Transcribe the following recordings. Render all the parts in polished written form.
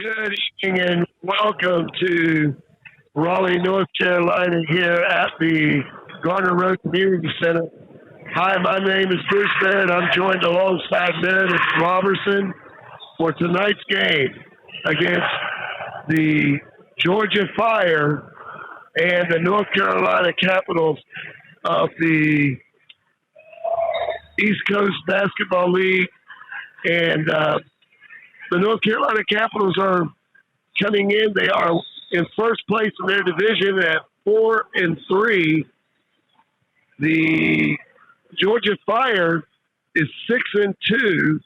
Good evening and welcome to Raleigh, North Carolina here at the Garner Road Community Center. Hi, my name is Bruce Barrett. I'm joined alongside Meredith Robertson for tonight's game against the Georgia Fire and the North Carolina Capitals of the East Coast Basketball League. And the North Carolina Capitals are coming in. They are in first place in their division at 4-3. The Georgia Fire is 6-2,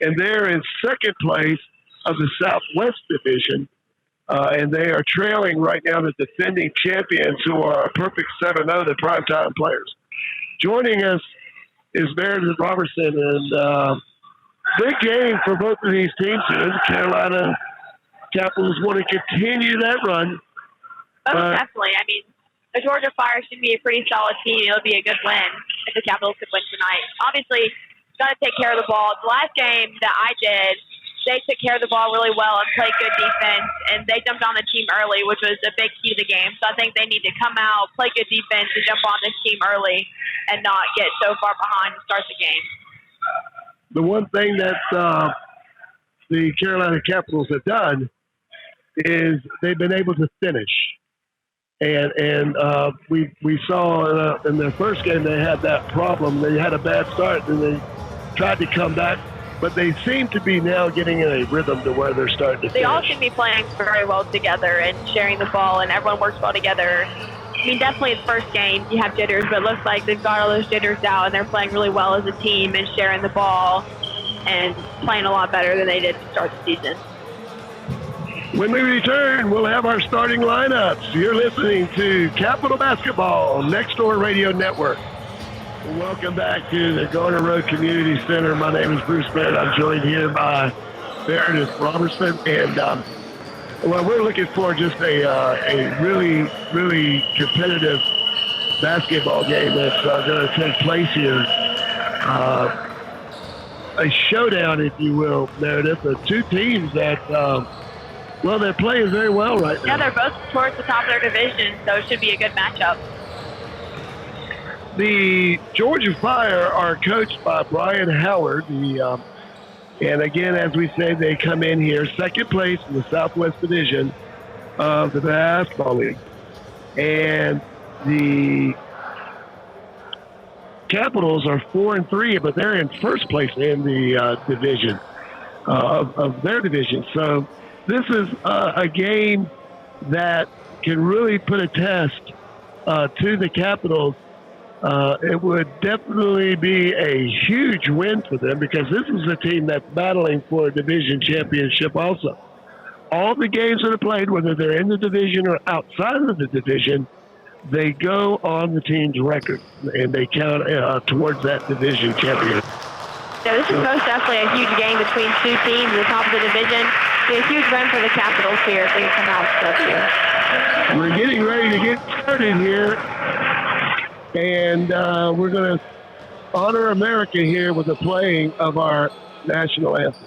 and they're in second place of the Southwest Division. And they are trailing right now the defending champions, who are a perfect 7-0, the primetime players. Joining us is Meredith Robertson, and big game for both of these teams here. The Carolina Capitals want to continue that run. Oh, definitely. I mean, the Georgia Fire should be a pretty solid team. It'll be a good win if the Capitals could win tonight. Obviously, got to take care of the ball. The last game that I did, they took care of the ball really well and played good defense, and they jumped on the team early, which was a big key to the game. So I think they need to come out, play good defense, and jump on this team early and not get so far behind to start the game. The one thing that the Carolina Capitals have done is they've been able to finish. And we saw in their first game they had that problem. They had a bad start, and they tried to come back. But they seem to be now getting in a rhythm to where they're starting to finish. They all seem to be playing very well together and sharing the ball, and everyone works well together. I mean, definitely the first game you have jitters, but it looks like they've got all those jitters out, and they're playing really well as a team and sharing the ball and playing a lot better than they did to start the season. When we return, we'll have our starting lineups. You're listening to Capital Basketball, Next Door Radio Network. Welcome back to the Garner Road Community Center. My name is Bruce Barrett. I'm joined here by Meredith Robertson, and well, we're looking for just a really, really competitive basketball game that's going to take place here. A showdown, if you will, Meredith, of two teams that, well, they're playing very well right now. Yeah, they're both towards the top of their division, so it should be a good matchup. The Georgia Fire are coached by Brian Howard, and again, as we say, they come in here second place in the Southwest Division of the Basketball League. And the Capitals are 4-3, but they're in first place in the division of their division. So this is a game that can really put a test to the Capitals. It would definitely be a huge win for them, because this is a team that's battling for a division championship also. All the games that are played, whether they're in the division or outside of the division, they go on the team's record, and they count towards that division championship. Yeah, this is most definitely a huge game between two teams at the top of the division. It's a huge win for the Capitals here if they can come out stuff here. We're getting ready to get started here. And we're going to honor America here with the playing of our national anthem.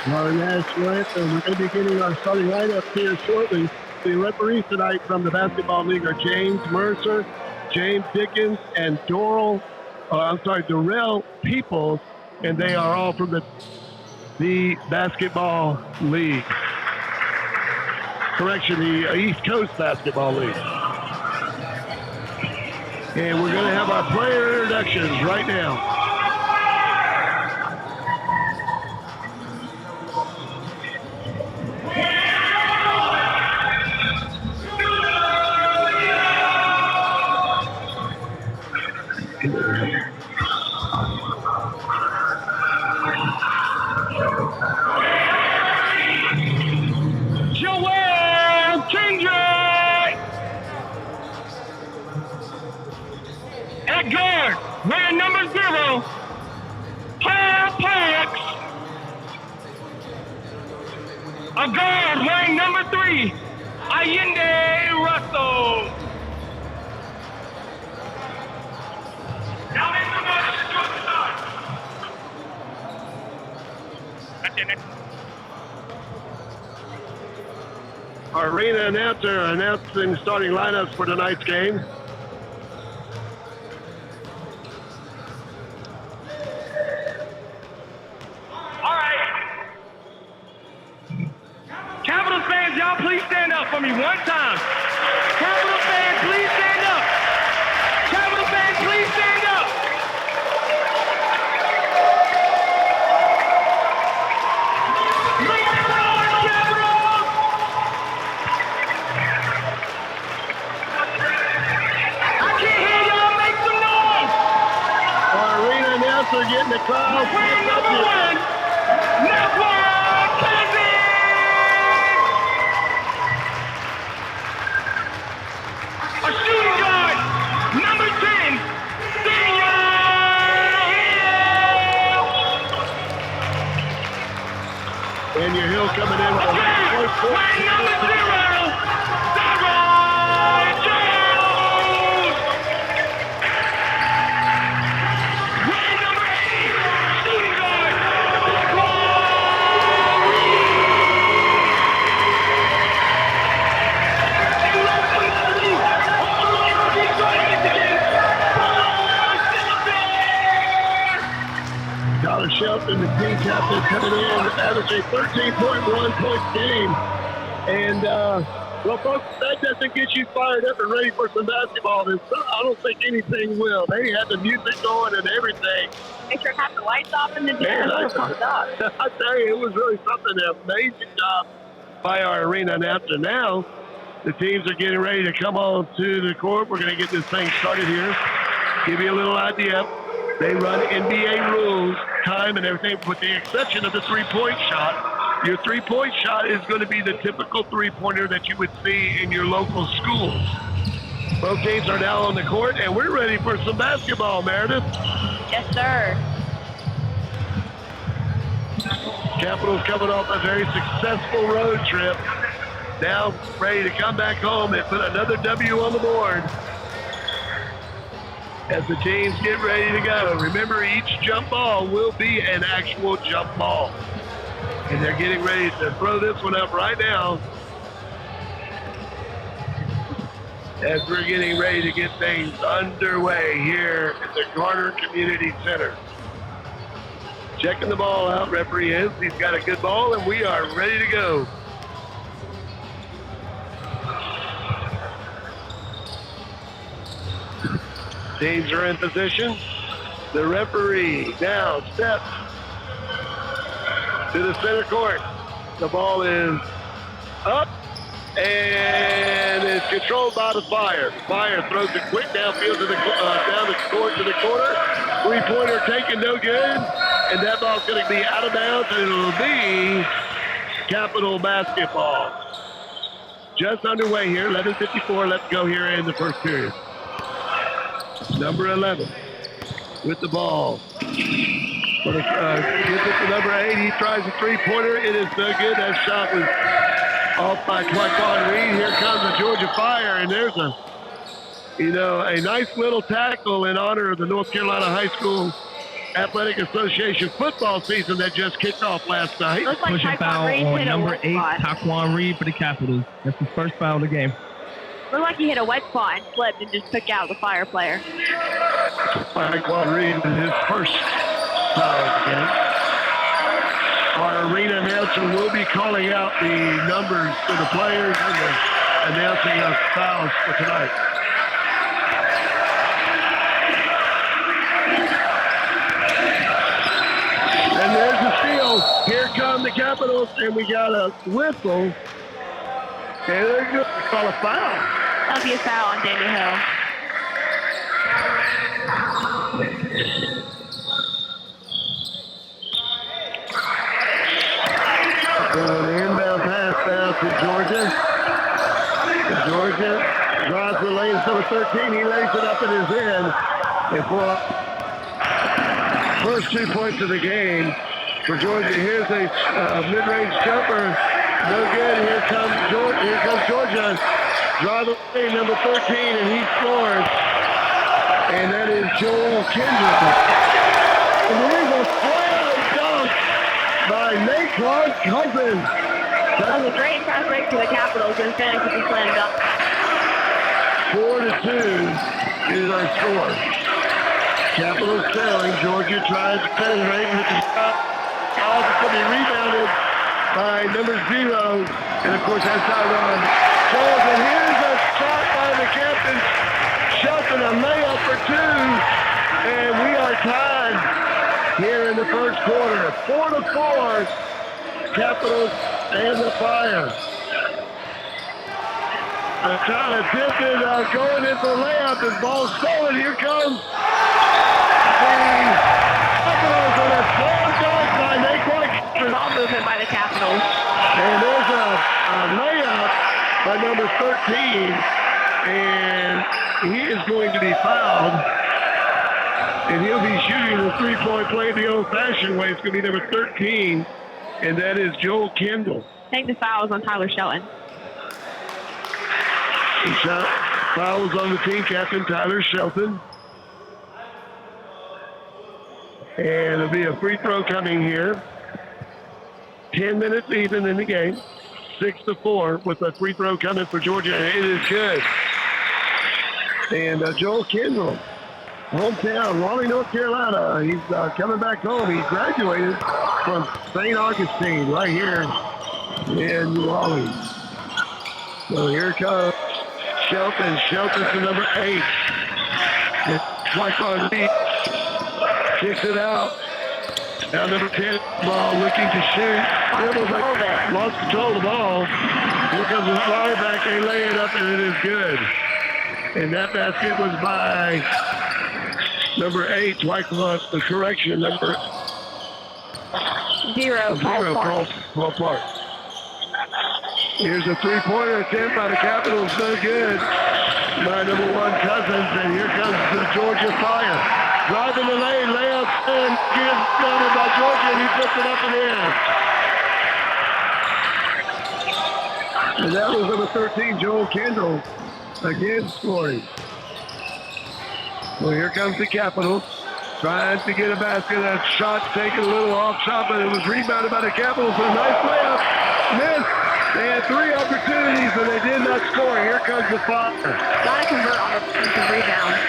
Our national anthem. We're going to be getting our starting lineup here shortly. The referees tonight from the Basketball League are James Mercer, James Dickens, and Darrell Peoples, and they are all from the Basketball League. Correction, the East Coast Basketball League. And we're going to have our player introductions right now. At guard, wearing number 0, Paul Parks. A guard wearing number 3, Allende Russell. Now make the motion to the side. That's it, next. Our arena announcer announcing starting lineups for tonight's game. Y'all please stand up for me one time. Capital fans, please stand up. Capital fans, please stand up. Make some noise, Capitals! I can't hear y'all. Make some noise. Our arena announcer getting the crowd. Win number 1, Network Kansas. A shooting guard, number 10, Senior Hill. And your Hill coming in with a Wearing number 0, Sarah Jones. Wearing number 8, shooting guard, Tyler Shelton, the team captain, coming in, averaging 13.1 points game. And, well, folks, that doesn't get you fired up and ready for some basketball. I don't think anything will. They had the music going and everything. Make sure to have the lights off in the gym. I tell you, it was really something. An amazing job by our arena announcer. Now, the teams are getting ready to come on to the court. We're going to get this thing started here. Give you a little idea. They run NBA rules, time and everything, with the exception of the three-point shot. Your three-point shot is going to be the typical three-pointer that you would see in your local schools. Both teams are now on the court, and we're ready for some basketball, Meredith. Yes, sir. Capitals coming off a very successful road trip. Now ready to come back home and put another W on the board as the teams get ready to go. Remember, each jump ball will be an actual jump ball. And they're getting ready to throw this one up right now as we're getting ready to get things underway here at the Garner Community Center. Checking the ball out, referee is. He's got a good ball, and we are ready to go. Teams are in position. The referee now steps to the center court. The ball is up and is controlled by the Fire. Fire throws it quick downfield to down the court to the corner. Three-pointer taken, no good. And that ball's going to be out of bounds, and it'll be Capital basketball. Just underway here, 11:54. Let's go here in the first period. Number 11 with the ball. Gives it to number 8. He tries a three-pointer. It is no good. That shot was off by Twyquan Reed. Here comes the Georgia Fire, and there's a nice little tackle in honor of the North Carolina High School Athletic Association football season that just kicked off last night. Looks like Pushing foul on number 8, Taquan Reed for the Capitals. That's his first foul of the game. Looked like he hit a wet spot and slipped and just took out the Fire player. Taquan Reed is his first foul of the game. Our arena announcer will be calling out the numbers for the players and announcing our fouls for tonight. And there's the steal. Here come the Capitals, and we got a whistle. And they're going to call a foul. That'll be a foul on Daniel Hill. An inbound pass down to Georgia. Georgia drives the lane, number 13. He lays it up in his end. And for first 2 points of the game for Georgia. Here's a mid-range jumper. No good. Here comes Georgia. Drive the lane, number 13, and he scores. And that is Joel Kendrick. And here's a slam dunk by Nate Clark Cousins. That was a great fast break for the Capitals and finish with the slam dunk. 4-2 is our score. Capitals trailing. Georgia tries to penetrate with the shot. It's going to be rebounded by number 0. And of course, that's Tyron Jones. And here's a shot by the captain. Shelton, a layup for 2. And we are tied here in the first quarter. 4-4. Capitals and the Fire. Trying to tip it, going into the layup. His ball stolen. Here comes the Capitals on a slam dunk by Nate Clark. Ball movement by the Capitals. And there's a layup by number 13. And he is going to be fouled. And he'll be shooting the three-point play the old-fashioned way. It's going to be number 13. And that is Joel Kendall. I think the foul is on Tyler Shelton. He shot fouls on the team captain, Tyler Shelton. And it'll be a free throw coming here. 10 minutes even in the game. 6-4 with a free throw coming for Georgia. And it is good. And Joel Kendall, hometown, Raleigh, North Carolina. He's coming back home. He graduated from St. Augustine right here in Raleigh. So here comes Shelton. Shelton to number 8. Taquan Reed kicks it out. Now number 10 ball looking to shoot. Lost control of the ball. Here comes the fire back. They lay it up and it is good. And that basket was by number 8. Taquan, the correction, number 0. Paul Clark. Here's a three-pointer attempt by the Capitals. No good. By number 1, Cousins. And here comes the Georgia Fire. Driving the lane, layup, and gives down by Georgia, and he puts it up and in. And that was number 13, Joel Kendall, again scoring. Well, here comes the Capitals. Trying to get a basket. That shot taken a little off shot, but it was rebounded by the Capitals. A nice layup. Missed. They had 3 opportunities, and they did not score. Here comes the Fire. Got to convert on the rebound.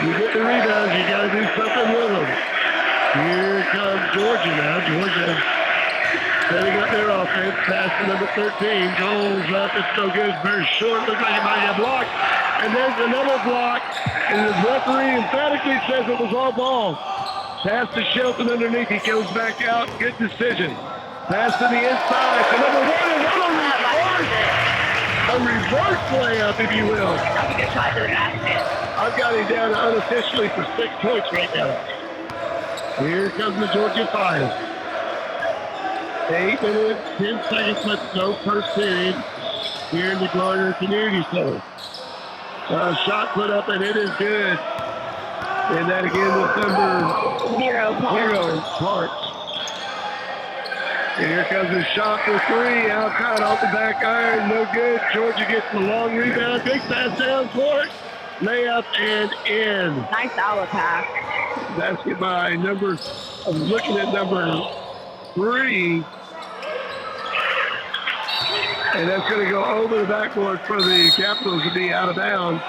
You get the rebounds, you got to do something with them. Here comes Georgia now. Georgia setting up their offense. Pass to number 13. Goes up. It's no good. Very short. Looks like it might get blocked. And there's another block. And the referee emphatically says it was all ball. Pass to Shelton underneath. He goes back out. Good decision. Pass to the inside. To number 1. A reverse layup, if you will. That's a good shot to the basket. I've got him down unofficially for 6 points right now. Here comes the Georgia Fire. 8 minutes, 10 seconds left to go, first period here in the Garner Community Center. Shot put up, and it is good. And that again with number 0, Clark. And here comes the shot for 3, outside off the back iron, no good. Georgia gets the long rebound, big pass down, Clark. Layup and in. Nice outlet pass. Basket by I'm looking at number 3. And that's going to go over the backboard for the Capitals to be out of bounds.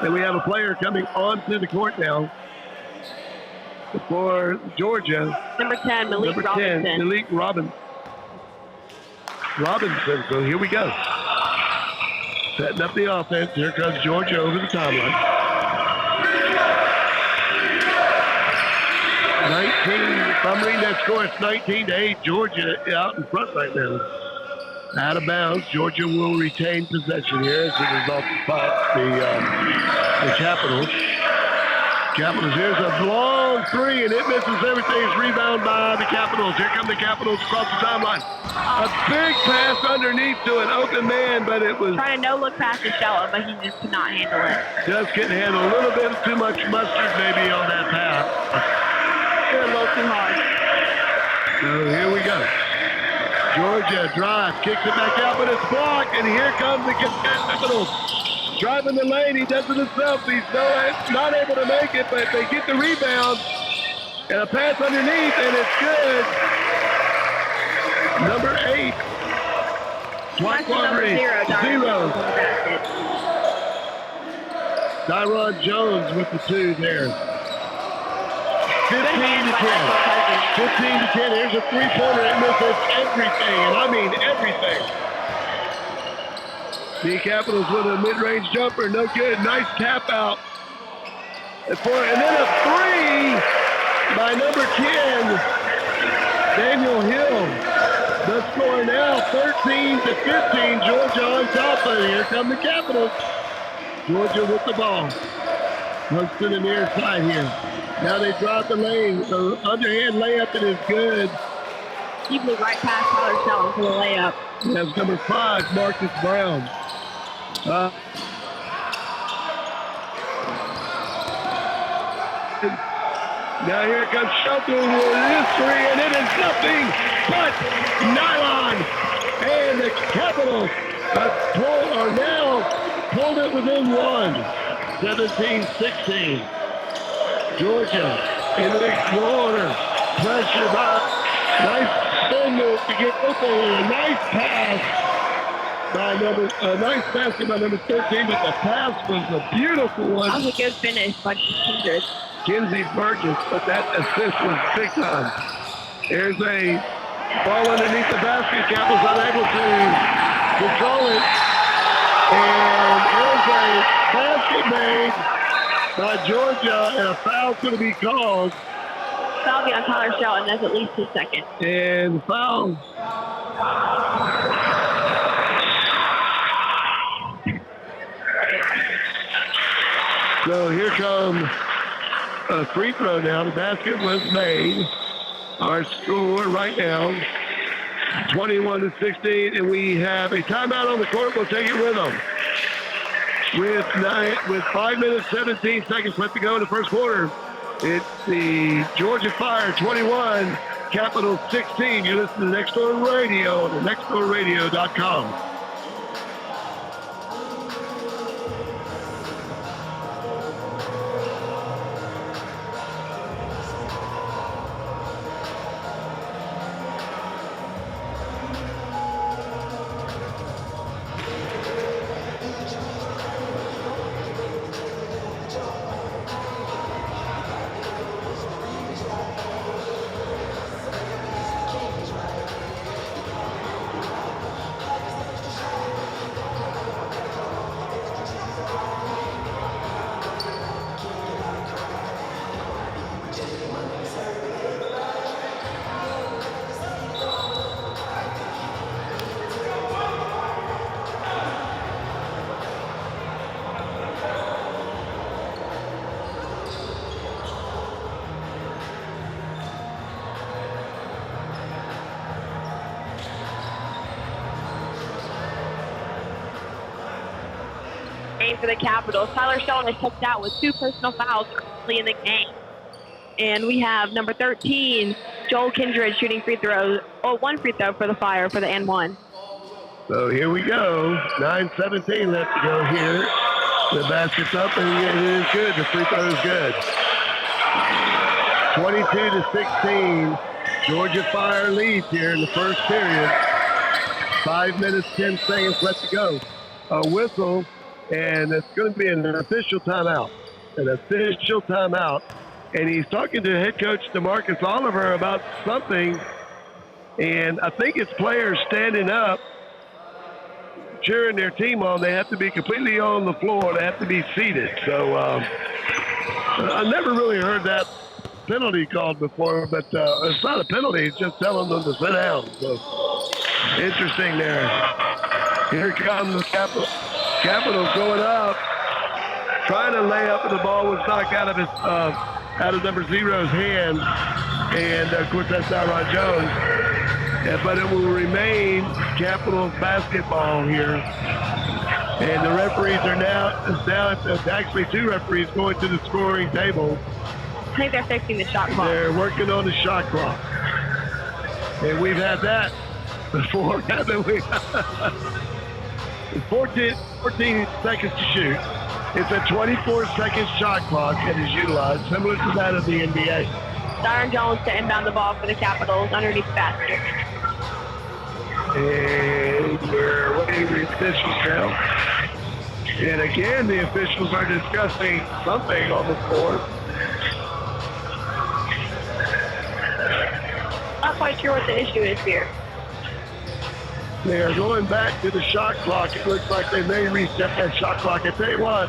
And we have a player coming onto the court now for Georgia. Number 10, Malik Robinson. 10, Malik Robinson. So here we go. Setting up the offense. Here comes Georgia over the timeline. 19, if I'm reading that score, it's 19-8. Georgia out in front right now. Out of bounds. Georgia will retain possession here as a result of the Capitals. Here's a long 3, and it misses everything. It's rebound by the Capitals. Here come the Capitals across the timeline. A big pass underneath to an open man, but it was... Trying to no-look past the shallow, but he just could not handle it. Just couldn't handle a little bit too much mustard maybe on that pass. A little too hard. So here we go. Georgia drives, kicks it back out, but it's blocked, and here comes the Capitals. Driving the lane, he does it himself. He's not able to make it, but they get the rebound. And a pass underneath, and it's good. Number 8. Number 0. Tyron Jones with the 2 there. 15 to 10. 15 to 10. Here's a 3-pointer. It misses everything, and I mean everything. The Capitals with a mid-range jumper, no good. Nice tap out. And then a 3 by number 10, Daniel Hill. The score now 13 to 15. Georgia on top of it. Here come the Capitals. Georgia with the ball. Goes to the near side here. Now they drop the lane. So underhand layup, it is good. He blew right past Tyler Shelton for the layup. That's number 5, Marcus Brown. Now here comes Shelton with this 3, and it is nothing but nylon. And the Capitals are now pulled it within 1. 17-16. Georgia in the corner. Pressure by nice spin move to get open, and a nice pass. Nice basket by number 13, but the pass was a beautiful one. That was a good finish by Kindred. Kinsey Burgess, but that assist was big time. There's a ball underneath the basket. Capitals unable to control it. And there's a basket made by Georgia, and a foul's going to be called. Foul be on Tyler Shelton. That's at least his second. And foul. So here comes a free throw now. The basket was made. Our score right now, 21-16, and we have a timeout on the court. We'll take it with them. With 5 minutes, 17 seconds left to go in the first quarter, it's the Georgia Fire 21, Capitals 16. You listen to Next Door Radio on the nextdoorradio.com. For the Capitals. Tyler Shelton is checked out with 2 personal fouls early in the game. And we have number 13, Joel Kindred, shooting free throws. 1 free throw for the Fire for the N1. So here we go. 9:17 left to go here. The basket's up, and it is good. The free throw is good. 22-16. Georgia Fire leads here in the first period. 5 minutes, 10 seconds left to go. A whistle, and it's going to be an official timeout. An official timeout. And he's talking to head coach DeMarcus Oliver about something. And I think it's players standing up, cheering their team on. They have to be completely on the floor. They have to be seated. So I never really heard that penalty called before, but it's not a penalty. It's just telling them to sit down. So interesting there. Here comes the Capitals going up, trying to lay up, and the ball was knocked out of number 0's hand. And of course, that's not Ron Jones. But it will remain Capitals basketball here. And the referees are now actually 2 referees going to the scoring table. I think they're fixing the shot clock. They're working on the shot clock. And we've had that before, haven't we? 14 seconds to shoot. It's a 24-second shot clock that is utilized, similar to that of the NBA. Darren Jones to inbound the ball for the Capitals underneath the basket. And we're waiting for the officials now. And again, the officials are discussing something on the floor. Not quite sure what the issue is here. They are going back to the shot clock. It looks like they may reset that shot clock. I tell you what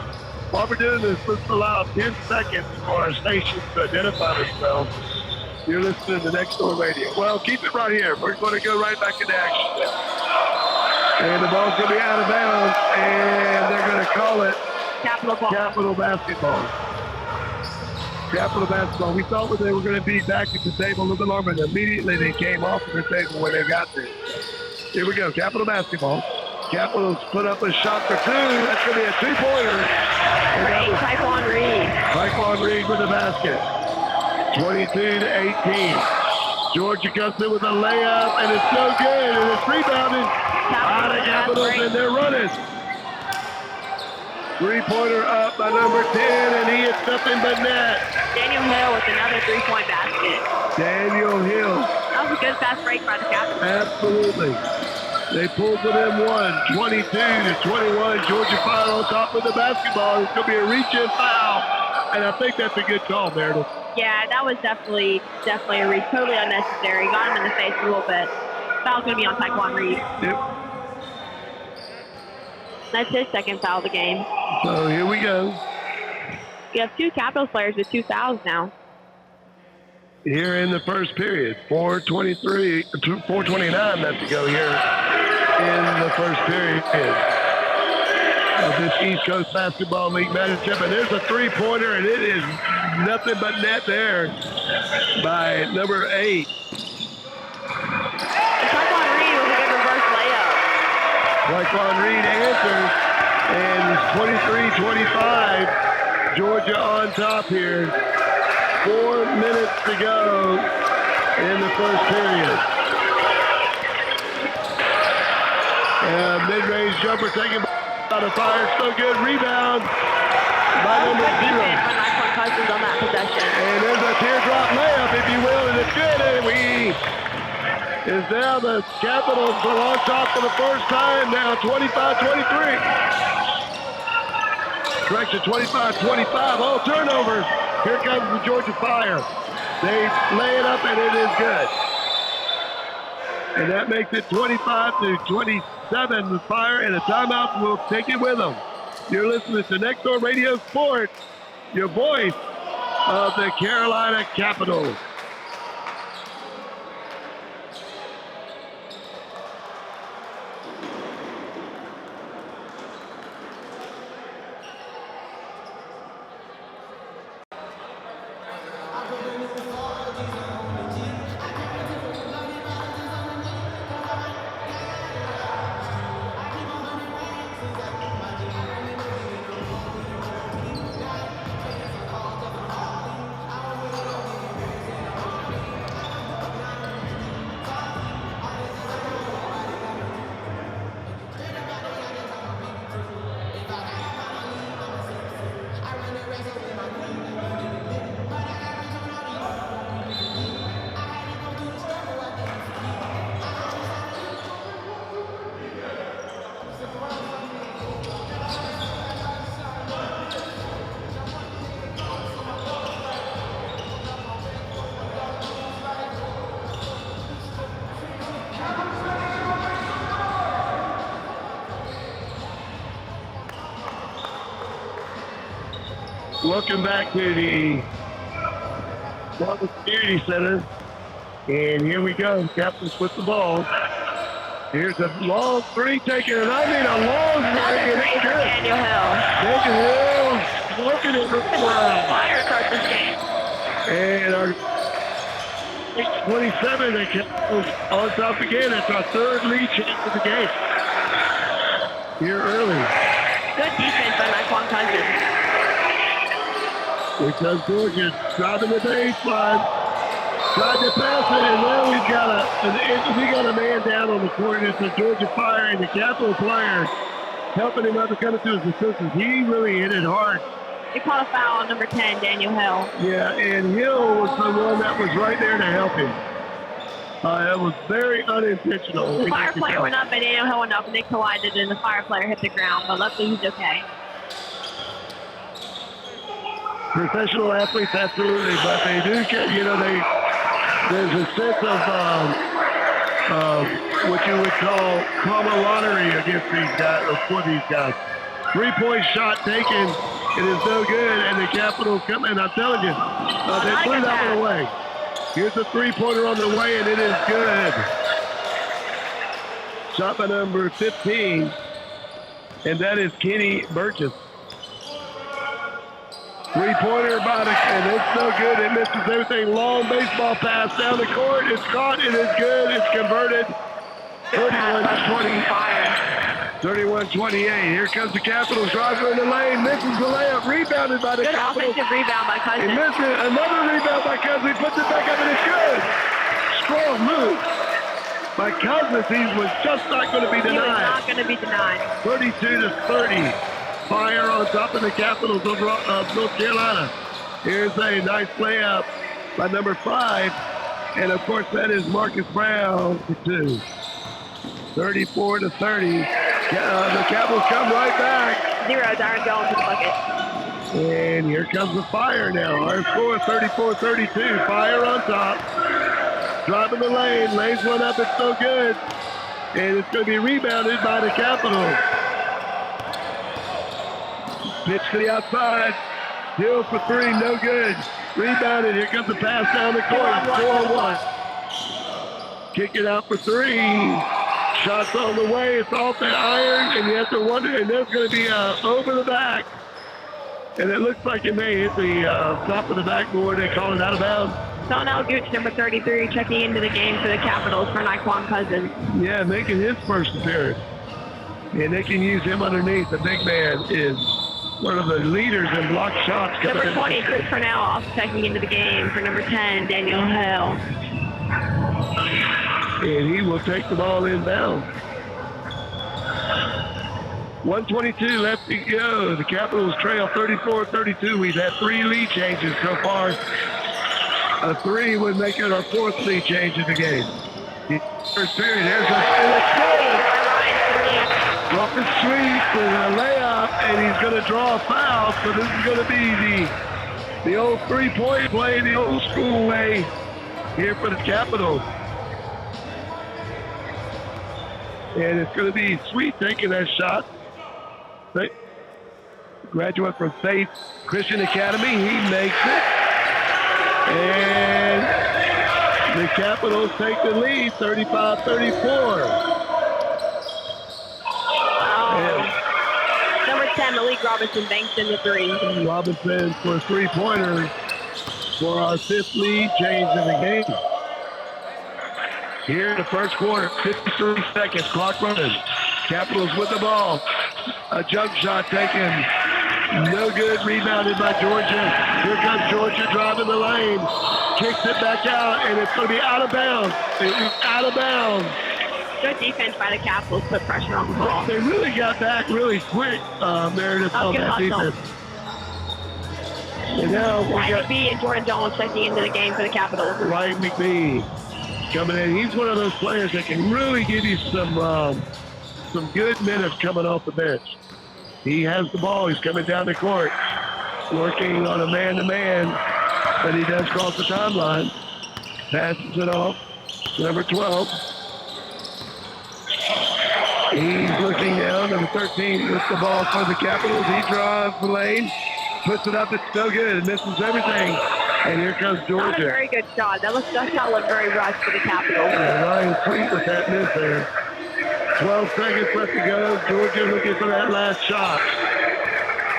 we're doing is let's allow 10 seconds for our stations to identify themselves. You're listening to Next Door Radio. Well, keep it right here. We're going to go right back into action. And the ball's going to be out of bounds, and they're going to call it Capital basketball. Capital basketball. We thought they were going to be back at the table a little bit longer, but immediately they came off of the table when they got there. Here we go. Capital basketball. Capitals put up a shot for 2. That's going to be a 2-pointer. Taekwon Reed. Taekwon Reed with the basket. 22-18. Georgia comes in with a layup, and it's no good, and it's rebounded out of Capitals, and they're running. 3-pointer up by number 10, and he hits nothing but net. Daniel Hill with another 3-point basket. Daniel Hill. That was a good fast break by the Capitals. Absolutely. They pulled within 22-21. Georgia Fire on top of the basketball. It's going to be a reach-in foul, and I think that's a good call, Meredith. Yeah, that was definitely a reach. Totally unnecessary. Got him in the face a little bit. Foul's going to be on Taekwon Reed. Yep. That's his second foul of the game. So here we go. You have 2 Capitals players with 2 fouls now. Here in the first period, 4:29 left to go here in the first period of this East Coast Basketball League matchup. And there's a 3-pointer, and it is nothing but net there by number 8. Taekwon Reed with a good reverse layup. Taekwon Reed answers, and it's 23-25. Georgia on top here. 4 minutes to go in the first period. Mid-range jumper taken by the Fire. So good. Rebound by number 0. On that possession. And there's a teardrop layup, if you will, and it's good. And is now the Capitals are on top for the first time now, 25-23. Correction, 25-25. Oh, turnovers. Here comes the Georgia Fire. They lay it up, and it is good. And that makes it 25-27 with Fire, and a timeout will take it with them. You're listening to Next Door Radio Sports, your voice of the Carolina Capitals. welcome back to the Marble Community Center. And here we go. Captains with the ball. Here's a long three taken, and I mean a long three. Another three for Daniel Hill. Daniel Hill smoking it from Fire starts this game. And our 27, they kept on top again. That's our third lead chance of the game. Here early. Good defense by Naquan Cousins. Here comes Georgia, driving the baseline. Tried to pass it, and now we got a man down on the court. It's a Georgia Fire, and the Capital player helping him out to come to his assistance. He really hit it hard. He caught a foul on number 10, Daniel Hill. Yeah, and Hill was the one that was right there to help him. It was very unintentional. The Fire player went up, and Daniel Hill went up, and they collided, and the Fire player hit the ground. But luckily, he's okay. Professional athletes, absolutely, but they do get, there's a sense of what you would call camaraderie against these guys, or for these guys. 3-point shot taken, it is no good, and the Capitals come, and I'm telling you, they threw that one away. Here's a three-pointer on the way, and it is good. Shot by number 15, and that is Kenny Burgess. Three-pointer and it's no good. It misses everything. Long baseball pass down the court. It's caught. It is good. It's converted. 31-28. Here comes the Capitals. Driver in the lane. Misses the layup. Rebounded by the Capitals. Good offensive rebound by Cousins. He missed it. Another rebound by Cousins. He puts it back up, and it's good. Strong move by Cousins. He was just not going to be denied. He was not going to be denied. 32-30. Fire on top of the Capitals of North Carolina. Here's a nice layup by number 5. And, of course, that is Marcus Brown for 2. 34-30. The Capitals come right back. 0, Darren Jones to the bucket. And here comes the Fire now. Our score is 34-32. Fire on top. Driving the lane. Lays one up. It's so good. And it's going to be rebounded by the Capitals. Pitch to the outside. Hill for 3, no good. Rebounded. Here comes the pass down the court. 4-1. Kick it out for 3. Shots on the way. It's off the iron, and you have to wonder. And there's going to be over the back. And it looks like it may hit the top of the backboard. They call it out of bounds. Sonal Gooch, number 33, checking into the game for the Capitals for Naquan Cousins. Yeah, making his first appearance. And they can use him underneath. The big man is one of the leaders in block shots. Number 20, Chris Cornell, also checking into the game for number 10, Daniel Hill. And he will take the ball inbound. 1:22 left to go. The Capitals trail 34-32. We've had 3 lead changes so far. A 3 would make it our 4th lead change in the game. First period, there's a drop and sweep with a layup, and he's going to draw a foul. So this is going to be the old 3-point play, the old school way here for the Capitals. And it's going to be Sweet taking that shot. Graduate from Faith Christian Academy. He makes it. And the Capitals take the lead, 35-34. Number 10, Malik Robinson, banks in the 3. Robinson for a 3-pointer for our 5th lead change in the game. Here in the first quarter, 53 seconds, clock running. Capitals with the ball. A jump shot taken. No good, rebounded by Georgia. Here comes Georgia driving the lane. Kicks it back out, and it's going to be out of bounds. Out of bounds. Good defense by the Capitals, put pressure on the ball. They really got back really quick, Meredith, on that defense. And now we got McBee and Jordan Jones checking into the game for the Capitals. Ryan McBee coming in. He's one of those players that can really give you some good minutes coming off the bench. He has the ball. He's coming down the court, working on a man-to-man, but he does cross the timeline. Passes it off to number 12. He's looking down. Number 13 with the ball for the Capitals. He drives the lane. Puts it up. It's no good. It misses everything. And here comes Georgia. Not a very good shot. That shot looked very rushed for the Capitals. Yeah, Ryan Sweet with that miss there. 12 seconds left to go. Georgia looking for that last shot.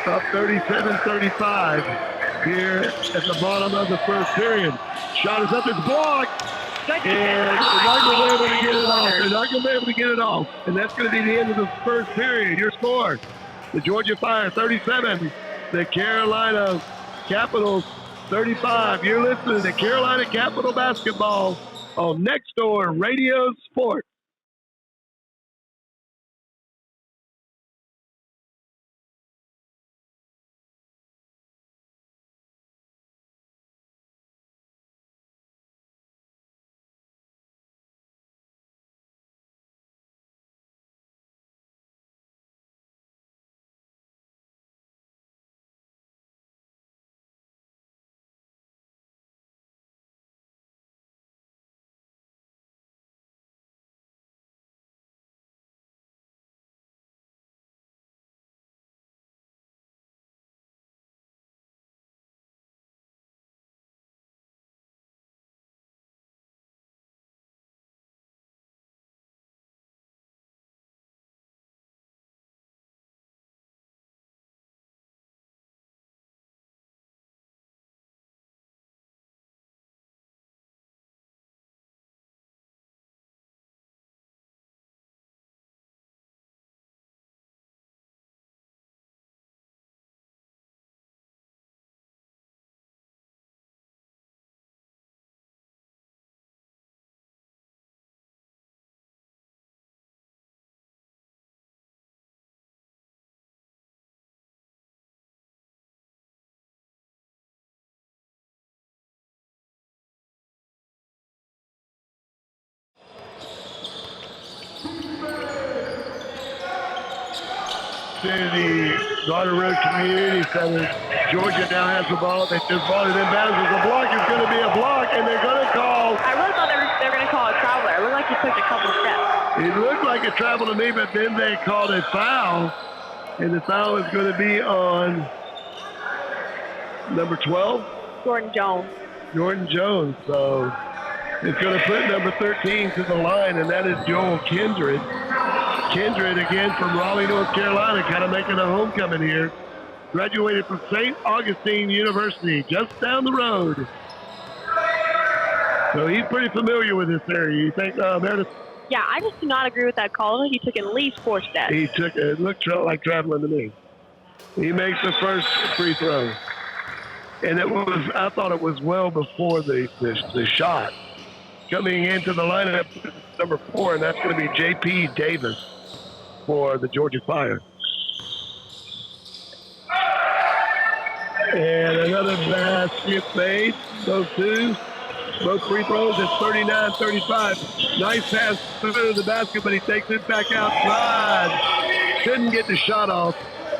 Up 37-35 here at the bottom of the first period. Shot is up. It's blocked. And they're not going to be able to get it off. They're not going to be able to get it off. And that's going to be the end of the first period. Your score, the Georgia Fire 37, the Carolina Capitals 35. You're listening to Carolina Capital Basketball on Next Door Radio Sport. To the Garner Road Community Center. Georgia now has the ball. They just bought it in bounds. There's a block. It's going to be a block, and they're going to call. I really thought they were going to call a traveler. It looked like he took a couple steps. It looked like a travel to me, but then they called a foul, and the foul is going to be on number 12? Jordan Jones. Jordan Jones. So it's going to put number 13 to the line, and that is Joel Kindred. Kindred again from Raleigh, North Carolina, kind of making a homecoming here. Graduated from St. Augustine University, just down the road. So he's pretty familiar with this area. You think, Meredith? Yeah, I just do not agree with that call. He took at least 4 steps. He took it. Looked like traveling to me. He makes the first free throw. And I thought it was well before the shot. Coming into the lineup, number 4, and that's going to be J.P. Davis for the Georgia Fire. And another basket made. Those two. Both free throws at 39-35. Nice pass through the basket, but he takes it back outside. Couldn't get the shot off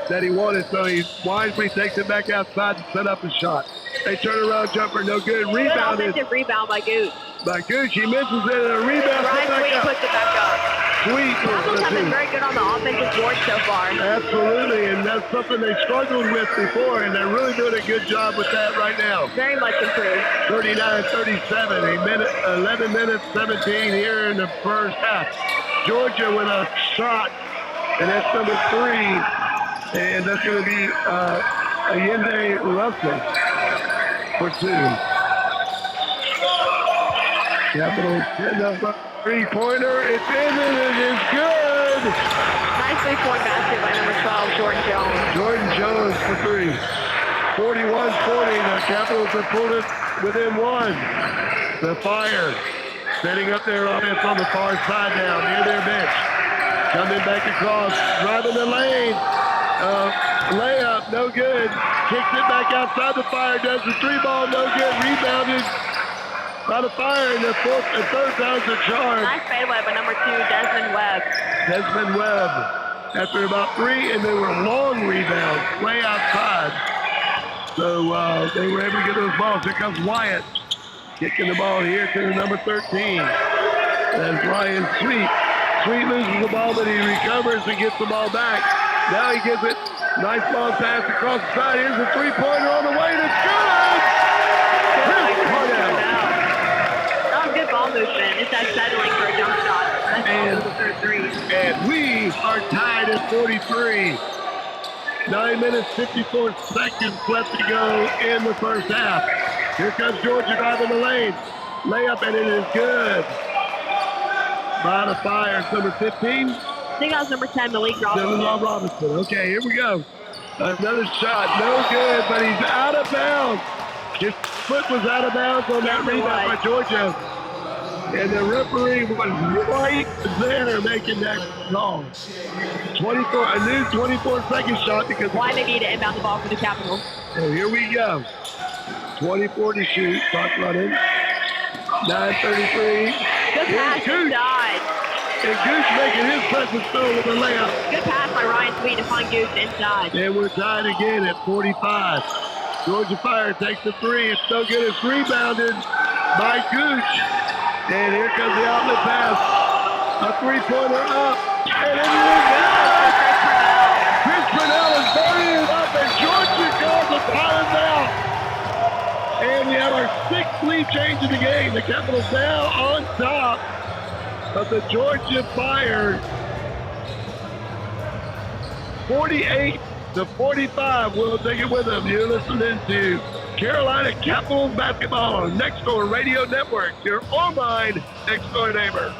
that he wanted, so he wisely takes it back outside to set up the shot. They turn around jumper, no good. Rebound. Good offensive rebound by Gooch. By Gooch, he misses it, and a rebound. Sweet puts it back up. Sweet. Capitals have been very good on the offensive board so far. Absolutely, and that's something they struggled with before, and they're really doing a good job with that right now. Very much improved. 39-37, 11 minutes, 17 here in the first half. Georgia with a shot, and that's number 3, and that's going to be Allende Russell for 2. Capitals send up a three-pointer. It's in, and it is good. Nice three-point basket by number 12, Jordan Jones. Jordan Jones for 3. 41-40. The Capitals have pulled it within 1. The Fire setting up their offense on the far side now, near their bench. Coming back across, driving the lane. Layup, no good. Kicks it back outside the Fire. Does the 3-ball, no good. Rebounded by the Fire, and the third down's a charge. Nice fadeaway by number 2, Desmond Webb. Desmond Webb after about 3, and they were long rebounds way outside. So they were able to get those balls. Here comes Wyatt kicking the ball here to the number 13. That's Ryan Sweet. Sweet loses the ball, but he recovers and gets the ball back. Now he gives it Nice long pass across the side. Here's a three-pointer on the way. It's good! Chris Cornell. That was good ball movement. It's that settling for a jump shot. That's also the third three. And we are tied at 43. 9 minutes, 54 seconds left to go in the first half. Here comes Georgia driving the lane. Layup, and it is good. By the Fire, number 15. I think that was number 10, Malik Robinson. Robinson. Okay, here we go. Another shot, no good, but he's out of bounds. His foot was out of bounds on that rebound by Georgia. And the referee was right there making that call. A new 24-second shot because... Why they need to inbound the ball for the Capitals. So here we go. 24 to shoot. Clock running. 9:33. Good pass inside. And Goose making his presence known with a layup. Good pass by Ryan Sweet to find Goose inside. And we're tied again at 45. Georgia Fire takes the three. It's no good. It's rebounded by Gooch. And here comes the outlet pass. A three-pointer up. And it is out. Chris Purnell is burning it up, and Georgia calls a timeout. And we have our sixth lead change in the game. The Capitals now on top of the Georgia Fire. 48-45. We'll take it with them. You're listening to Carolina Capitals basketball on Next Door Radio Network, your online next door neighbor.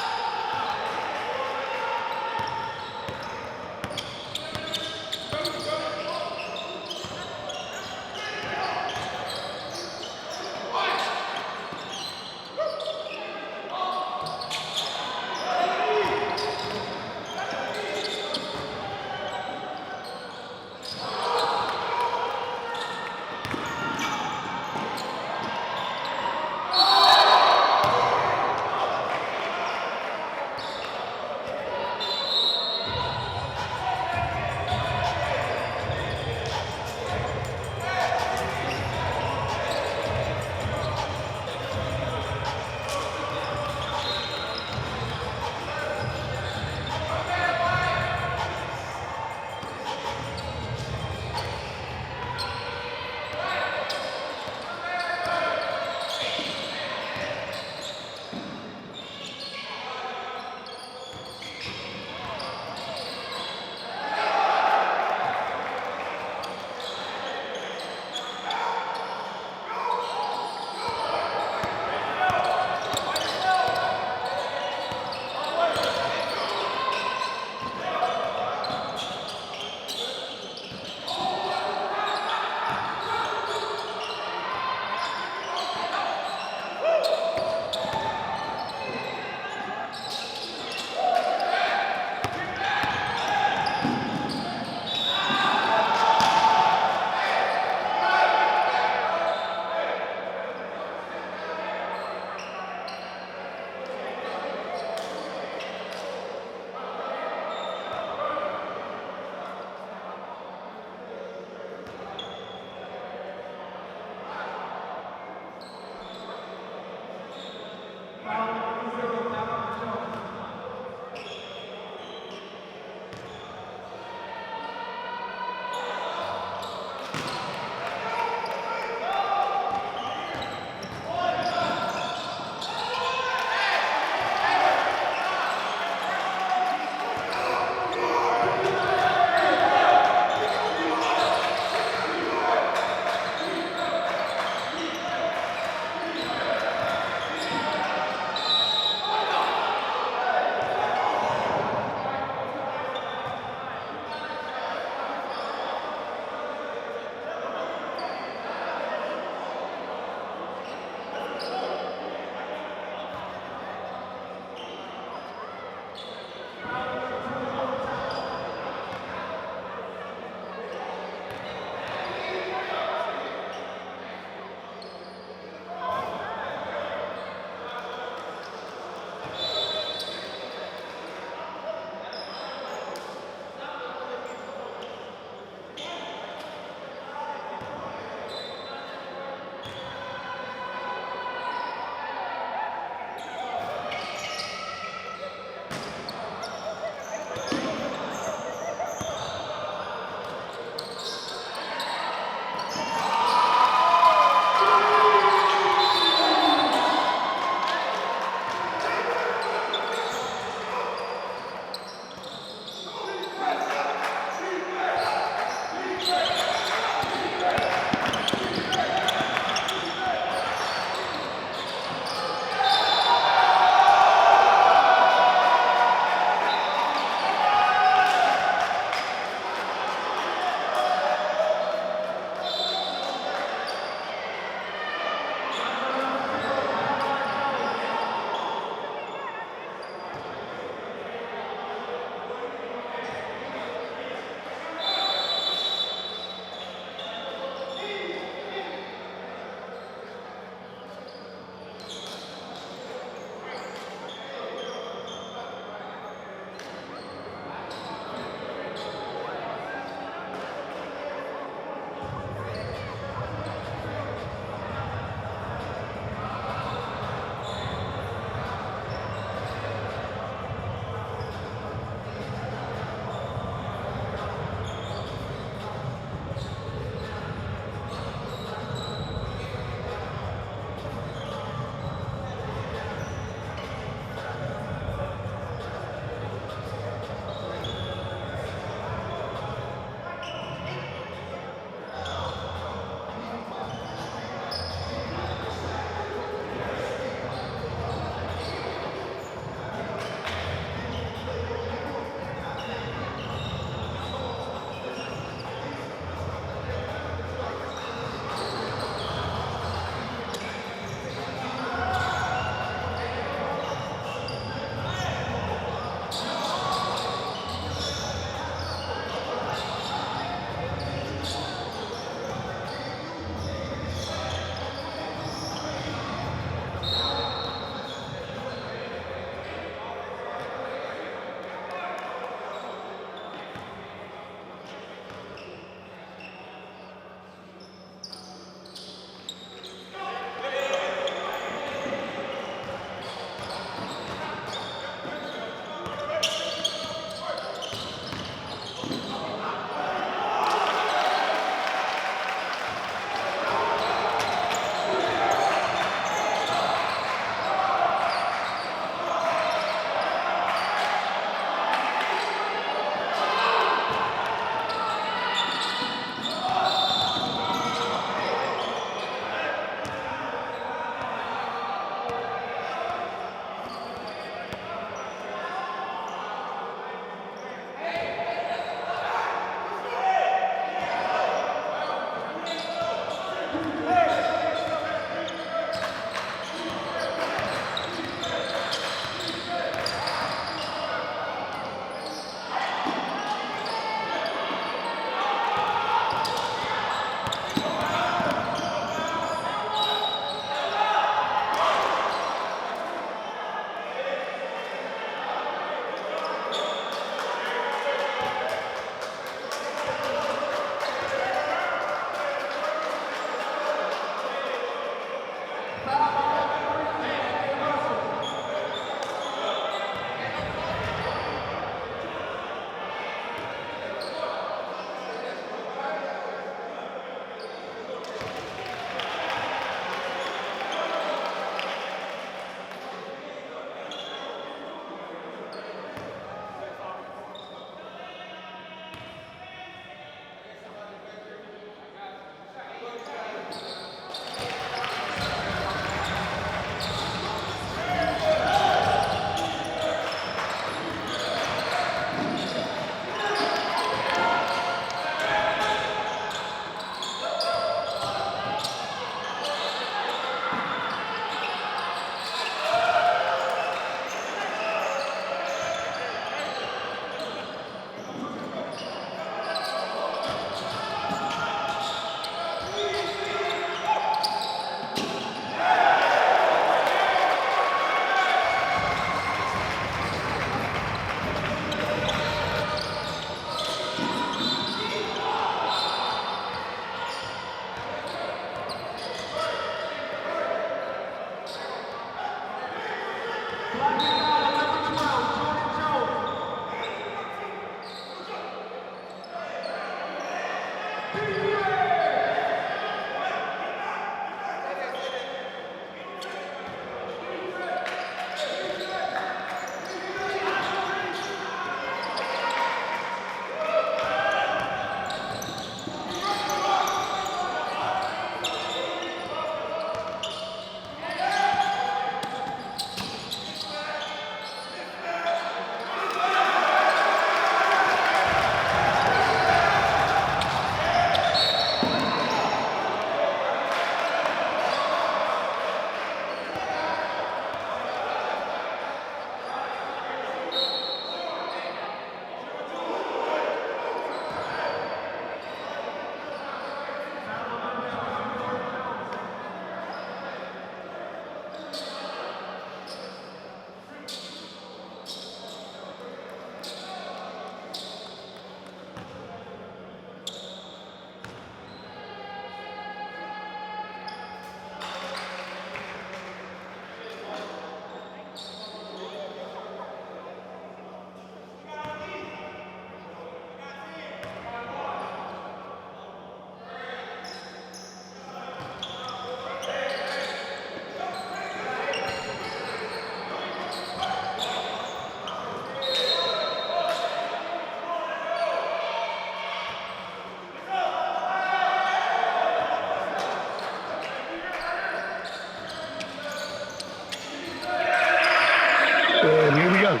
And here we go.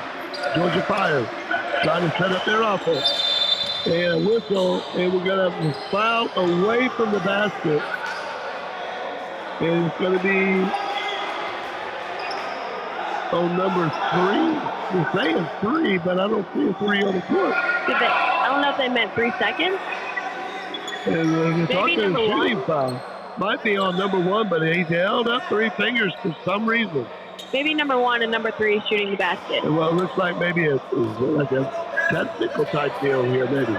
Georgia Fire trying to set up their offense. And a whistle, and we're going to foul away from the basket. And it's going to be on number 3. We're saying 3, but I don't see a 3 on the court. I don't know if they meant 3 seconds. And we're talking number shooting 1. foul. Might be on number 1, but he's held up 3 fingers for some reason. Maybe number 1 and number 3 is shooting the basket. Well, it looks like maybe a technical type deal here, maybe.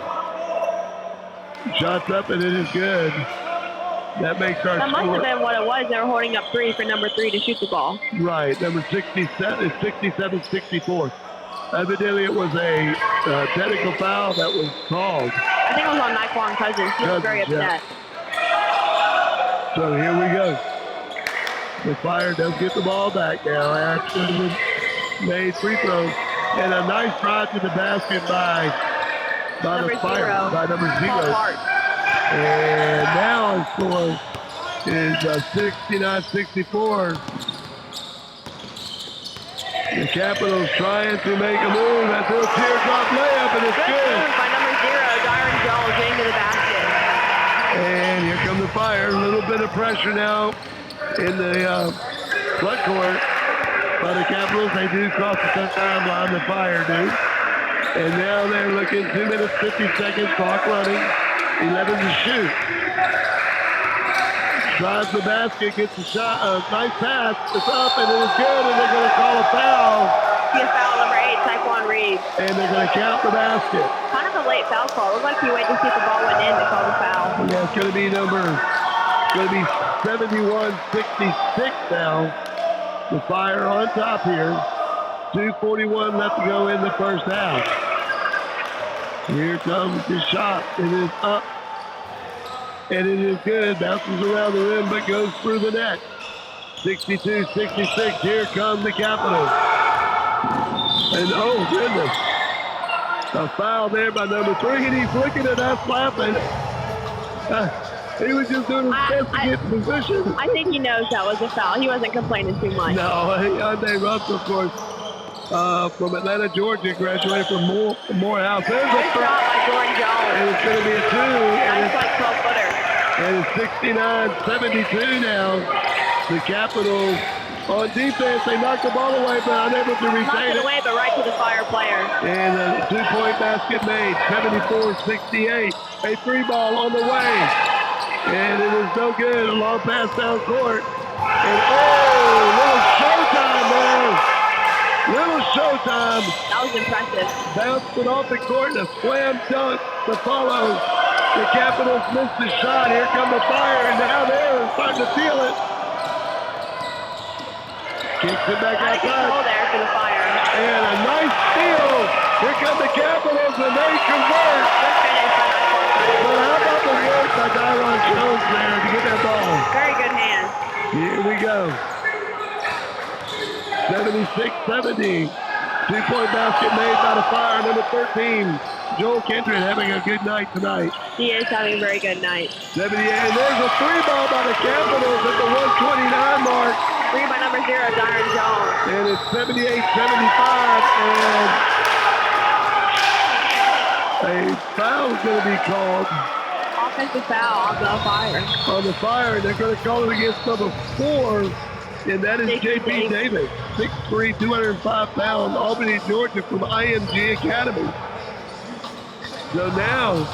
Shots up, and it is good. That makes our That must score. have been what it was. They were holding up 3 for number 3 to shoot the ball. Right, number 67, 67-64. Evidently, it was a technical foul that was called. I think it was on Naquan Cousins. He was very upset. So here we go. The Fire does get the ball back now. Action made free throws. And a nice drive to the basket by the Fire, by number 0. And now our score is 69-64. The Capitals trying to make a move. That's a teardrop layup, and it's good. Move by number 0, Dyron Jones, getting to the basket. And here come the Fire. A little bit of pressure now in the front court by the Capitals. They do cross the timeline, the Fire do. And now they're looking 2 minutes, 50 seconds, clock running, 11 to shoot. Drives the basket, gets a shot, a nice pass, it's up, and it is good, and they're going to call a foul. He foul number 8, Taekwon Reeves. And they're going to count the basket. Kind of a late foul call. It looked like he waited to see if the ball went in to call the foul. Yeah, it's going to be 71-66 now. The Fire on top here. 2:41 left to go in the first half. Here comes the shot. It is up. And it is good. Bounces around the rim, but goes through the net. 62-66. Here come the Capitals. And oh, goodness. A foul there by number 3, and he's looking at us laughing. He was just doing his best to get in position. I think he knows that was a foul. He wasn't complaining too much. No, Hyundai Russell, of course, from Atlanta, Georgia, graduated from Morehouse. There's a Good shot by Jordan Jones. And it's going to be a 2. Nice like 12-footer. And it's 69-72 now. The Capitals on defense, they knocked the ball away, but unable to retain Knocked it away, but right to the Fire player. And a 2-point basket made, 74-68. A 3-ball on the way. And it was no good. A long pass down court. And little showtime there. Little showtime. That was impressive. Bounced it off the court and a slam dunk to follow. The Capitals missed the shot. Here come the Fire, and now they're starting to feel it. Kicks it back Out of outside. control there for the Fire. And a nice steal. Here come the Capitals, and they convert. Good finish by Naquan Cousins. But how about the work Dylan Jones there to get that ball. Very good hands. Here we go. 76-70. 2-point basket made by the Fire. Number 13, Joel Kindred, having a good night tonight. He is having a very good night. 78, and there's a three ball by the Capitals at the 129 mark. Three by number 0, Dyron Jones. And it's 78-75, and a foul is going to be called. Offensive foul on the Fire. On the Fire, they're going to call it against number 4, and that is J.P. Davis, 6'3", 205-pound, Albany, Georgia, from IMG Academy. So now,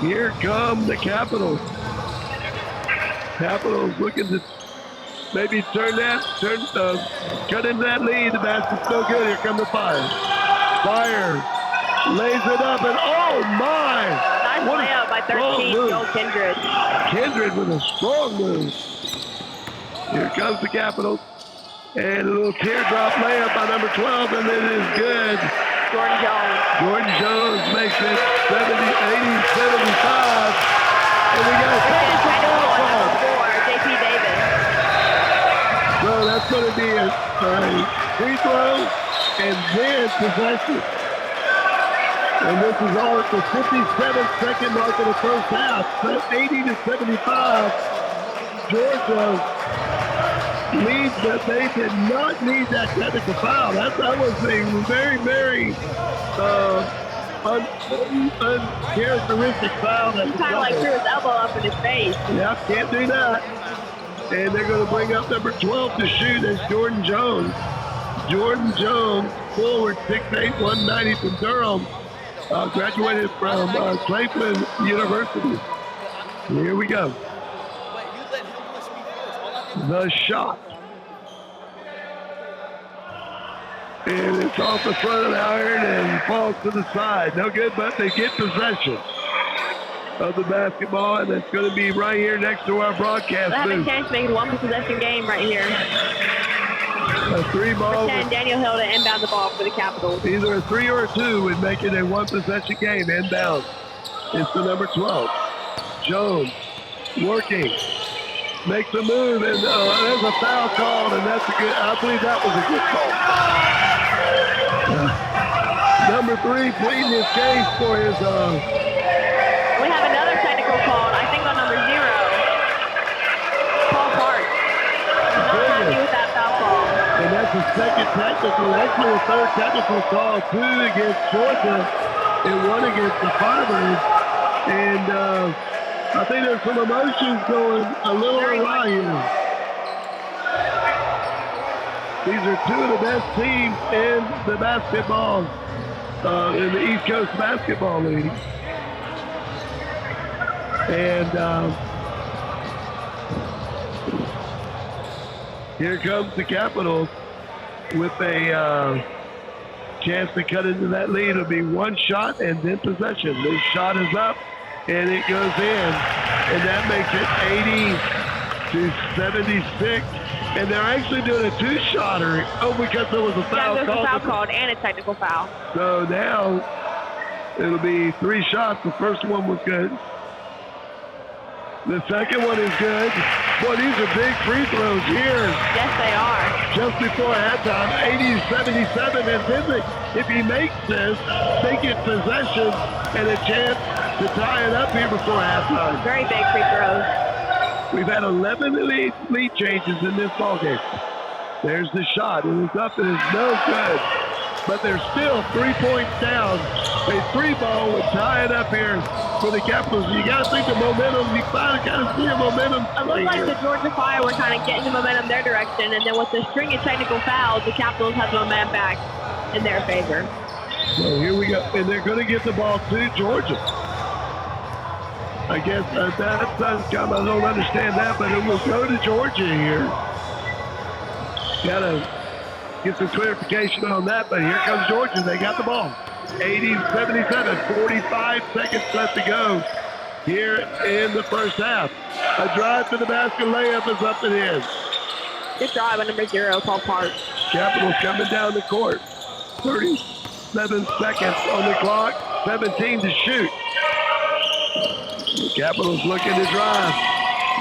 here come the Capitals. Capitals looking to maybe cut into that lead. The basket's still good. Here come the Fire. Fire lays it up, and oh my! Nice layup by 13, Joel Kindred. Kindred with a strong move. Here comes the Capitals. And a little teardrop layup by number 12, and it is good. Jordan Jones. Jordan Jones makes it 80-75. And we got a foul call. J.P. Davis. So that's going to be a free throw and then possession. And this is all at the 57-second mark of the first half. 80-75. Georgia leads, but they did not need that technical foul. That was a very, very uncharacteristic foul. He kind of like threw his elbow up in his face. Yep, can't do that. And they're going to bring up number 12 to shoot as Jordan Jones. Jordan Jones, forward, 6'8", 190 from Durham. Graduated from Cleveland University. Here we go. The shot. And it's off the front of the iron and falls to the side. No good, but they get possession of the basketball, and it's going to be right here next to our broadcast booth. They have a chance to make it one possession game right here. A three ball. Daniel Hill to inbound the ball for the Capitals. Either a 3 or a 2 would make it a one possession game. Inbound. It's the number 12. Jones working. Makes a move, and there's a foul called, and that's a good, I believe that was a good call. Number 3 pleading his case for his, we have another technical call, I think on number 0. Paul Park. Not happy with that foul call. And that's the second technical, actually the third technical call, 2 against Georgia and 1 against the Fibers. And, I think there's some emotions going a little awry here. These are 2 of the best teams in the basketball, in the East Coast Basketball League. And here comes the Capitals with a chance to cut into that lead. It'll be one shot and then possession. This shot is up. And it goes in, and that makes it 80-76. And they're actually doing a 2-shotter. Oh, because there was a foul called. Yeah, there was a foul called. called and a technical foul. So now it'll be 3 shots. The first one was good. The second one is good. Boy, these are big free throws here. Yes, they are. Just before halftime, 80-77. And then if he makes this, they get possession and a chance to tie it up here before halftime. Very big free throws. We've had 11 lead changes in this ballgame. There's the shot. It is up and it's no good. But they're still 3 points down. A 3-ball would tie it up here for the Capitals. You got to think the momentum. You finally got to see a momentum. It looked like the Georgia Fire were kind of getting the momentum their direction, and then with the string of technical fouls, the Capitals have the momentum back in their favor. So here we go, and they're going to get the ball to Georgia. I guess I don't understand that, but it will go to Georgia here. Got to get some clarification on that, but here comes Georgia. They got the ball. 80-77, 45 seconds left to go here in the first half. A drive to the basket, layup is up and in. Good drive by number 0, Paul Park. Capitals coming down the court. 37 seconds on the clock, 17 to shoot. The Capitals looking to drive.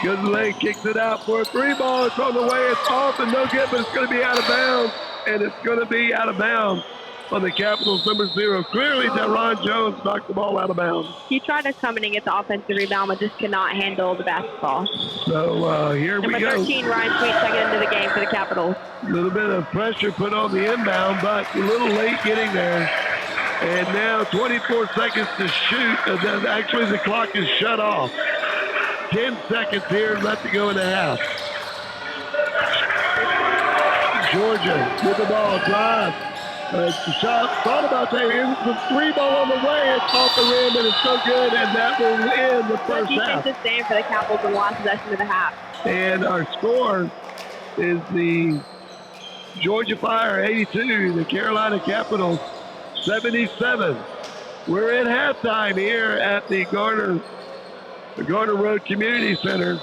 Goes to the lane, kicks it out for a 3-ball. It's on the way. It's off and no good, but it's going to be out of bounds. And it's going to be out of bounds on the Capitals number 0. Clearly, Deron Jones knocked the ball out of bounds. He tried to come in and get the offensive rebound, but just could not handle the basketball. So here we go. Number 13, Ryan Sweet, second into the game for the Capitals. A little bit of pressure put on the inbound, but a little late getting there. And now 24 seconds to shoot. Actually, the clock is shut off. 10 seconds here left to go in the half. Georgia with the ball, drive. Shot, thought about that. Here's the 3-ball on the way. It's off the rim, and it's so good, and that will end the first half. Defensive stand for the Capitals in the last possession of the half. And our score is the Georgia Fire 82, the Carolina Capitals 77. We're at halftime here at the Garner Road Community Center.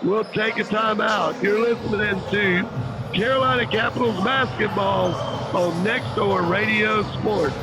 We'll take a timeout. You're listening to Carolina Capitals basketball on Next Door Radio Sports.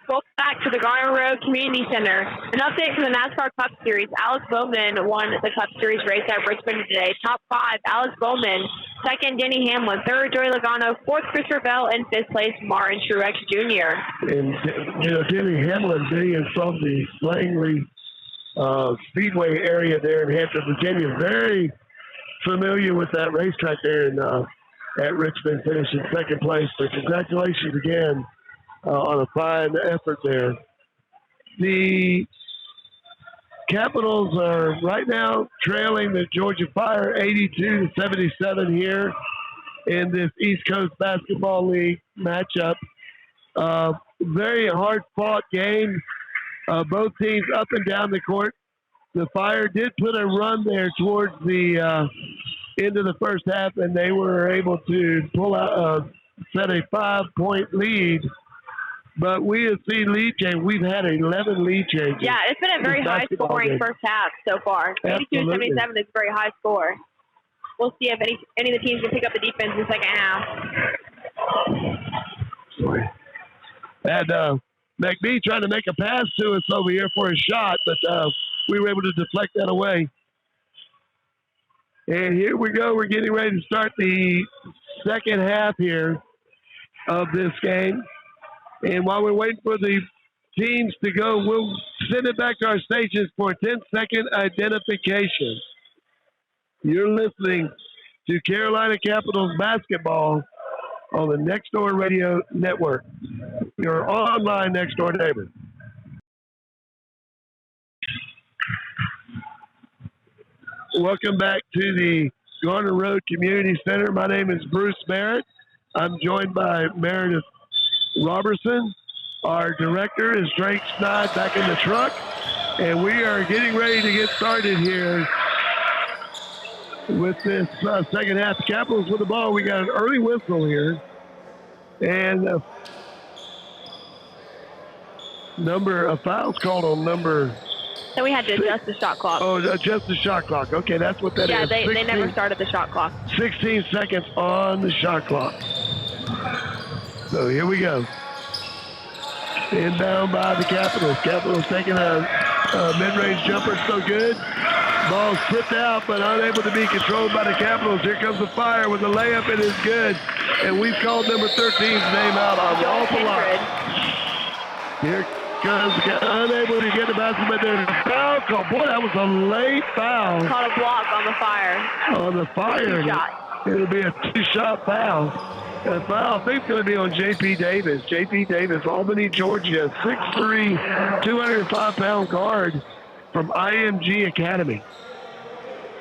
Welcome back to the Garner Road Community Center. An update from the NASCAR Cup Series. Alex Bowman won the Cup Series race at Richmond today. Top 5, Alex Bowman. Second, Denny Hamlin. Third, Joey Logano. Fourth, Christopher Bell. And fifth place, Martin Truex Jr. And, Denny Hamlin being from the Langley Speedway area there in Hampton, Virginia, very familiar with that racetrack there at Richmond, finishing second place. So congratulations again. On a fine effort there. The Capitals are right now trailing the Georgia Fire 82-77 here in this East Coast Basketball League matchup. Very hard-fought game. Both teams up and down the court. The Fire did put a run there towards the end of the first half, and they were able to pull out set a 5-point lead. But we have seen lead change. We've had 11 lead changes. Yeah, it's been a very high-scoring first half so far. 82-77 is a very high score. We'll see if any of the teams can pick up the defense in the second half. And McBee trying to make a pass to us over here for a shot, but we were able to deflect that away. And here we go. We're getting ready to start the second half here of this game. And while we're waiting for the teams to go, we'll send it back to our stations for a 10-second identification. You're listening to Carolina Capitals basketball on the Next Door Radio Network, your online Next Door neighbor. Welcome back to the Garner Road Community Center. My name is Bruce Barrett. I'm joined by Meredith Robertson. Our director is Drake Snyde back in the truck, and we are getting ready to get started here with this second half. The Capitals with the ball. We got an early whistle here. And a foul's called on number. So we had to adjust the shot clock. Oh, adjust the shot clock. Okay, that's what that is. Yeah, they never started the shot clock. 16 seconds on the shot clock. So here we go. Inbound by the Capitals. Capitals taking a mid-range jumper. So good. Ball slipped out, but unable to be controlled by the Capitals. Here comes the Fire with the layup. It is good. And we've called number 13's name out on the awful lot. Here comes unable to get the basket, but there's a foul call. Boy, that was a late foul. Called a block on the Fire. On the Fire. It'll be a two-shot foul. The foul, I think, is going to be on J.P. Davis. J.P. Davis, Albany, Georgia, 6'3", 205-pound guard from IMG Academy.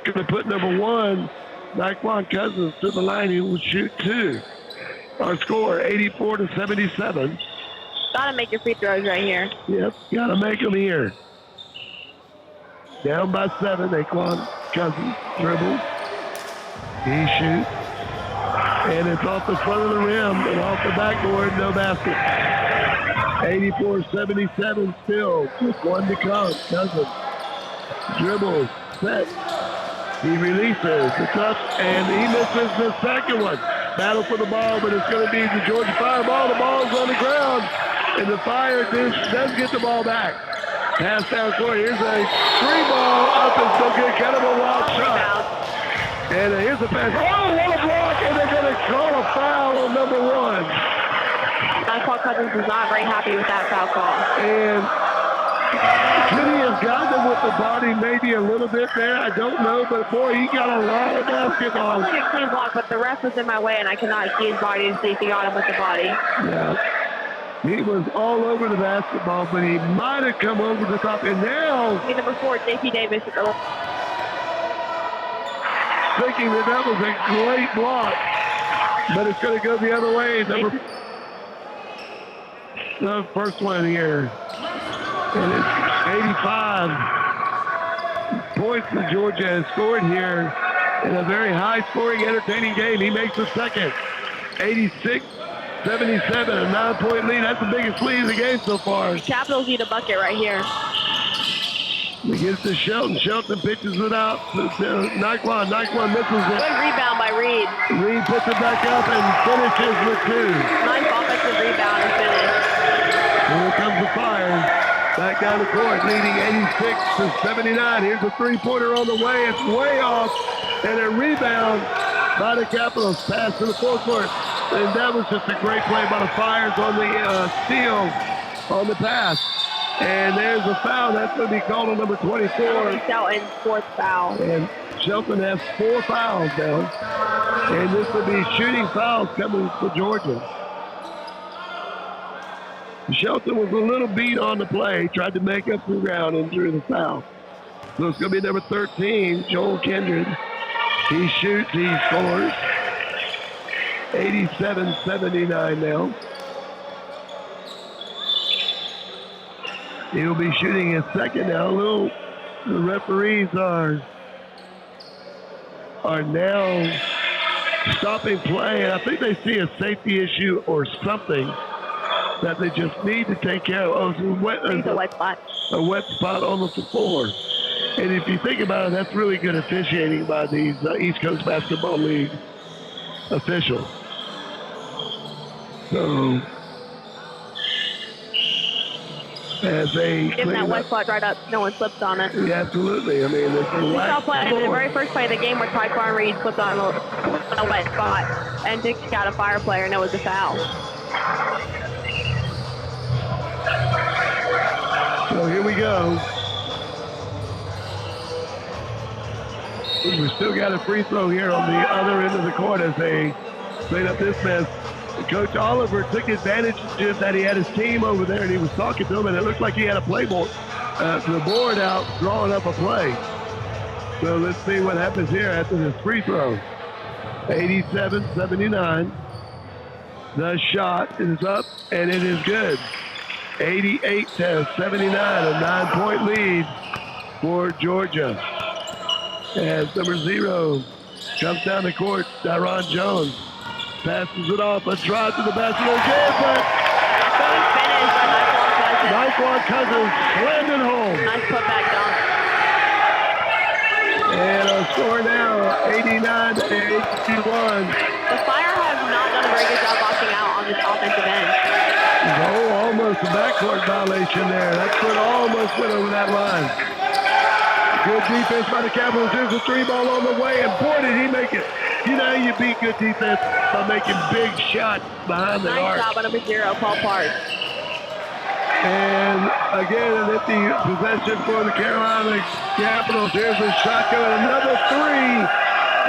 Going to put number 1, Naquan Cousins, to the line. He will shoot 2. Our score, 84-77. Got to make your free throws right here. Yep, got to make them here. Down by 7, Naquan Cousins dribbles. He shoots. And it's off the front of the rim and off the backboard, no basket. 84-77 still, with 1 to come. Cousins dribbles, set. He releases, it's up, and he misses the second one. Battle for the ball, but it's going to be the Georgia Fire ball. The ball's on the ground, and the Fire does get the ball back. Pass down court. Here's a free ball up and so good. Kind of a wild shot. And here's the pass. Oh, what a block! And they're going to call a foul on number 1. Paul Cousins was not very happy with that foul call. And could he have gotten him with the body maybe a little bit there? I don't know, but boy, he got a lot of basketball. It was a clean block, but the ref was in my way, and I could not see his body to see if he got him with the body. Yeah. He was all over the basketball, but he might have come over the top. And now, number 4, J.P. Davis. Thinking that was a great block, but it's going to go the other way. The first one here, and it's 85 points that Georgia has scored here in a very high-scoring, entertaining game. He makes the second, 86-77, a 9-point lead. That's the biggest lead of the game so far. Capitals need a bucket right here. He gets to Shelton. Shelton pitches it out to Naquan. Naquan misses it. Good rebound by Reed. Reed puts it back up and finishes with 2. Nice offensive rebound and finish. Here comes the Fire. Back down the court, leading 86-79. Here's a three-pointer on the way. It's way off. And a rebound by the Capitals. Pass to the full court. And that was just a great play by the Fires on the steal on the pass. And there's a foul. That's going to be called on number 24. Shelton's 4th foul. And Shelton has 4 fouls now. And this will be shooting fouls coming for Georgia. Shelton was a little beat on the play, tried to make up the ground and drew the foul. So it's going to be number 13, Joel Kindred. He shoots, he scores. 87-79 now. He'll be shooting his second now. The referees are now stopping play, and I think they see a safety issue or something that they just need to take care of. Oh, it's a wet spot. A wet spot on the floor. And if you think about it, that's really good officiating by these East Coast Basketball League officials. So, as they give that wet spot right up, no one slips on it. Yeah, absolutely. I mean, it's a the very first play of the game where Taquan Reed slipped on a wet spot and kicked out a Fire player, and it was a foul. So here we go. We still got a free throw here on the other end of the court as they clean up this mess. Coach Oliver took advantage just that he had his team over there and he was talking to them, and it looked like he had a playboard, the board out, drawing up a play. So let's see what happens here after this free throw. 87-79. The shot is up and it is good. 88-79, a 9-point lead for Georgia. As number 0, Comes down the court. Tyron Jones passes it off. A drive to the basket again, but Good finish by Nyquan Cousins slammed it home. Nice putback dunk. And a score now, 89 to 81. The Fire have not done a very good job boxing out on this offensive end. Oh, almost a backcourt violation there. That foot almost went over that line. Good defense by the Capitals. Here's a three ball on the way, and boy, did he make it. You know, you beat good defense by making big shots behind the arc. Nice job by number 0, Paul Park. And again, an empty possession for the Carolina Capitals. Here's a shot going, another three,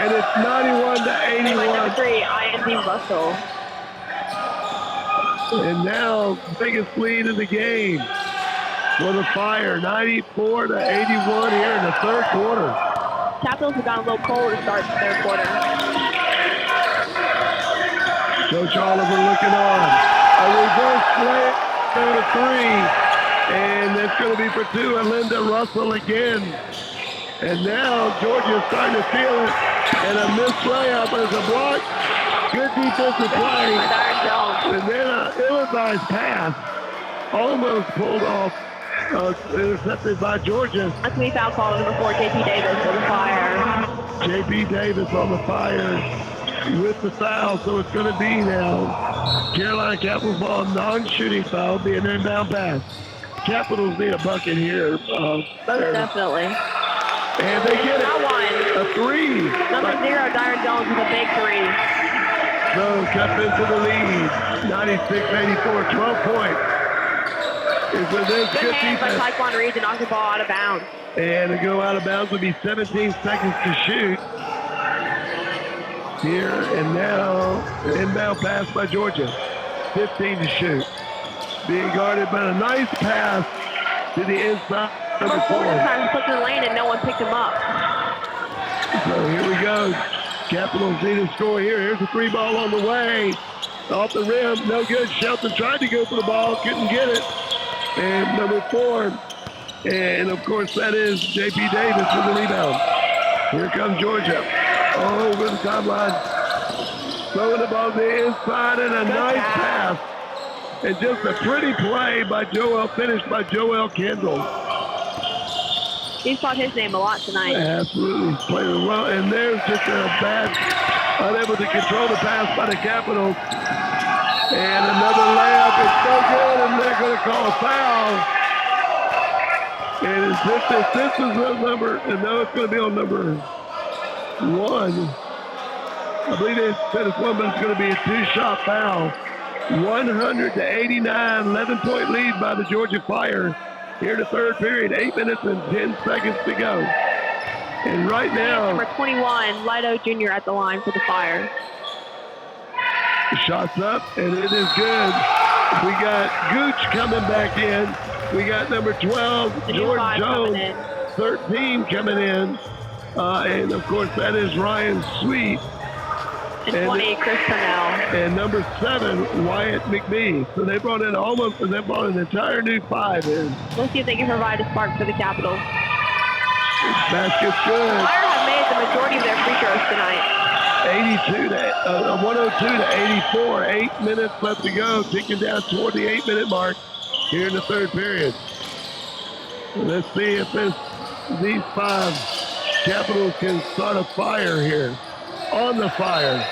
and it's 91 to 81. Number 3, Anthony Russell. And now, biggest lead in the game for the Fire, 94 to 81 here in the third quarter. Capitals have gotten a little cold to start the third quarter. Coach Oliver looking on. A reverse play for 3, and that's going to be for 2, and Linda Russell again. And now Georgia's starting to feel it, and a missed layup as a block. Good defensive play, and then an ill-advised pass, almost pulled off, intercepted by Georgia. That's me foul call number 4, J.P. Davis for the Fire. J.P. Davis on the Fire with the foul, so it's going to be now Carolina Capitals ball, non-shooting foul, be an inbound pass. Capitals need a bucket here. Most definitely. And they get it. A 3. Number 0, Tyron Jones with a big 3. So cut into the lead, 96-84, 12 points. Good hands by Taekwon Reed to knock the ball out of bounds. And to go out of bounds will be 17 seconds to shoot. Here and now, inbound pass by Georgia, 15 to shoot. Being guarded by a nice pass to the inside. Number 4 sometimes puts in the lane and no one picked him up. So here we go. Capitals need a score here. Here's a 3 ball on the way. Off the rim, no good. Shelton tried to go for the ball, couldn't get it. And number 4, and of course that is J.P. Davis with the rebound. Here comes Georgia. Over the timeline. Throwing the ball to the inside, and a nice pass. And just a pretty play by Joel, finished by Joel Kendall. He's called his name a lot tonight. Absolutely. He's playing well. And there's just a bad, unable to control the pass by the Capitals. And another layup. It's so good, and they're going to call a foul. And this is the number, and now it's going to be on number 1. I believe they said it's 1, but it's going to be a 2-shot foul. 100 to 89, 11-point lead by the Georgia Fire. Here in the third period, 8 minutes and 10 seconds to go. And right now, number 21, Lido Jr. at the line for the Fire. Shots up, and it is good. We got Gooch coming back in. We got number 12, George Jones, 13 coming in. And of course, that is Ryan Sweet. And 20, Chris Purnell. And number 7, Wyatt McBee. So they brought in an entire new 5 in. Let's see if they can provide a spark for the Capitals. Basket's good. Fire have made the majority of their free throws tonight. 102 to 84. 8 minutes left to go. Ticking down toward the 8-minute mark here in the third period. Let's see if these 5 Capitals can start a fire here. On the Fire.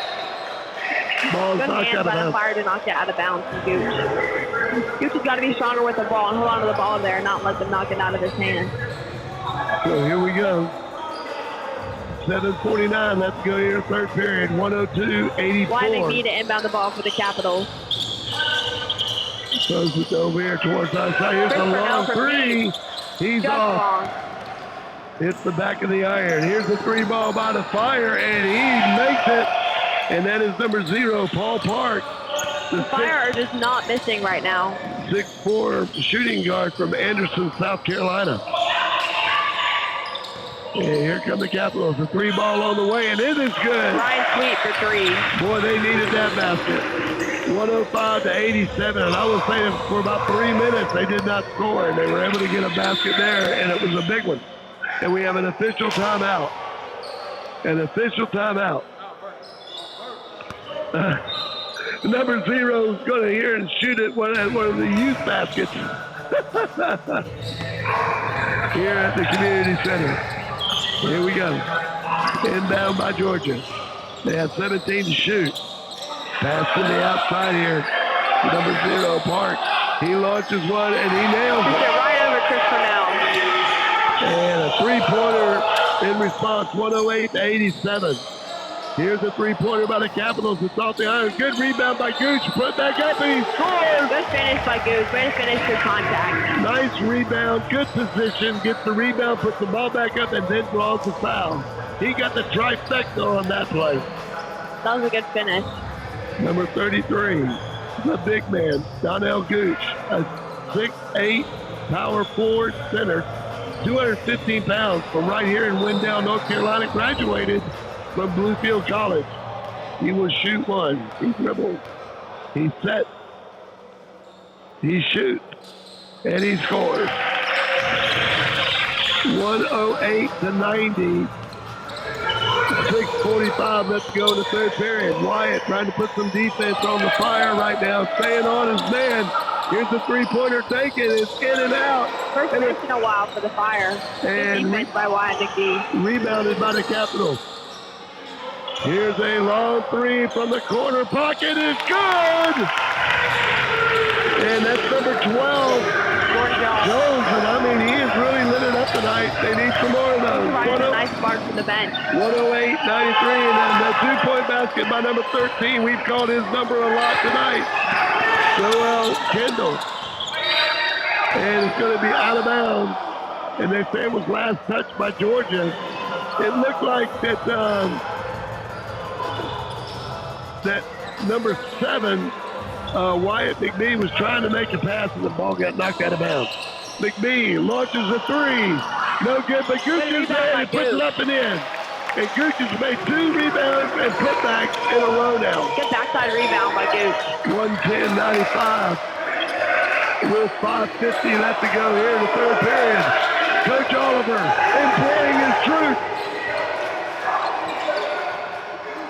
Ball's good knocked hands out of by the bounds. Fire to knock it out of bounds from Gooch. Gooch has got to be stronger with the ball and hold on to the ball there and not let them knock it out of his hand. So here we go. 7:49. Let's go here, third period. 102-84. Why they need to inbound the ball for the Capitals. Throws it over here towards us. Here's a long 3. He's just off. Long. Hits the back of the iron. Here's the 3 ball by the Fire, and he makes it. And that is number 0, Paul Park. The Fire are just not missing right now. 6'4" shooting guard from Anderson, South Carolina. And here come the Capitals. The 3 ball on the way, and it is good. Ryan Sweet for 3. Boy, they needed that basket. 105 to 87, and I was saying for about 3 minutes they did not score, and they were able to get a basket there, and it was a big one. And we have an official timeout. An official timeout. Number 0 is going to hear and shoot it at one of the youth baskets here at the community center. Here we go. Inbound by Georgia. They have 17 to shoot. Pass to the outside here. Number 0, Park. He launches one and he nails it. Right over Chris Cornell. And a three-pointer in response, 108-87. Here's a three-pointer by the Capitals. It's off the iron. Good rebound by Gooch. Put it back up and he scores. Good finish by Gooch. Way to finish through contact. Nice rebound. Good position. Gets the rebound, puts the ball back up, and then draws the foul. He got the trifecta on that play. That was a good finish. Number 33, the big man, Donnell Gooch, a 6'8", power forward center, 215 pounds, from right here in Wendell, North Carolina, graduated from Bluefield College. He will shoot one. He dribbles. He sets. He shoots. And he scores. 108-90. 6:45 left to go in the third period. Wyatt trying to put some defense on the Fire right now, staying on his man. Here's the three-pointer taken. It's in and out. First miss in a while for the Fire. And defense by Wyatt McBee. Rebounded by the Capitals. Here's a long three from the corner pocket. It's good! And that's number 12. Jones, and I mean, he is really lit it up tonight. They need some more of those. A nice mark from the bench. 108-93, and then the two-point basket by number 13. We've called his number a lot tonight. Joel Kendall. And it's going to be out of bounds. And they say it was last touched by Georgia. It looked like that that number 7, Wyatt McBee, was trying to make a pass and the ball got knocked out of bounds. McBee launches a three. No good, but Gooch is there and puts it up and in. And Gooch has made 2 rebounds and putbacks in a row now. Good backside rebound by Gooch. 110-95. With 5:50 left to go here in the third period. Coach Oliver employing his truth.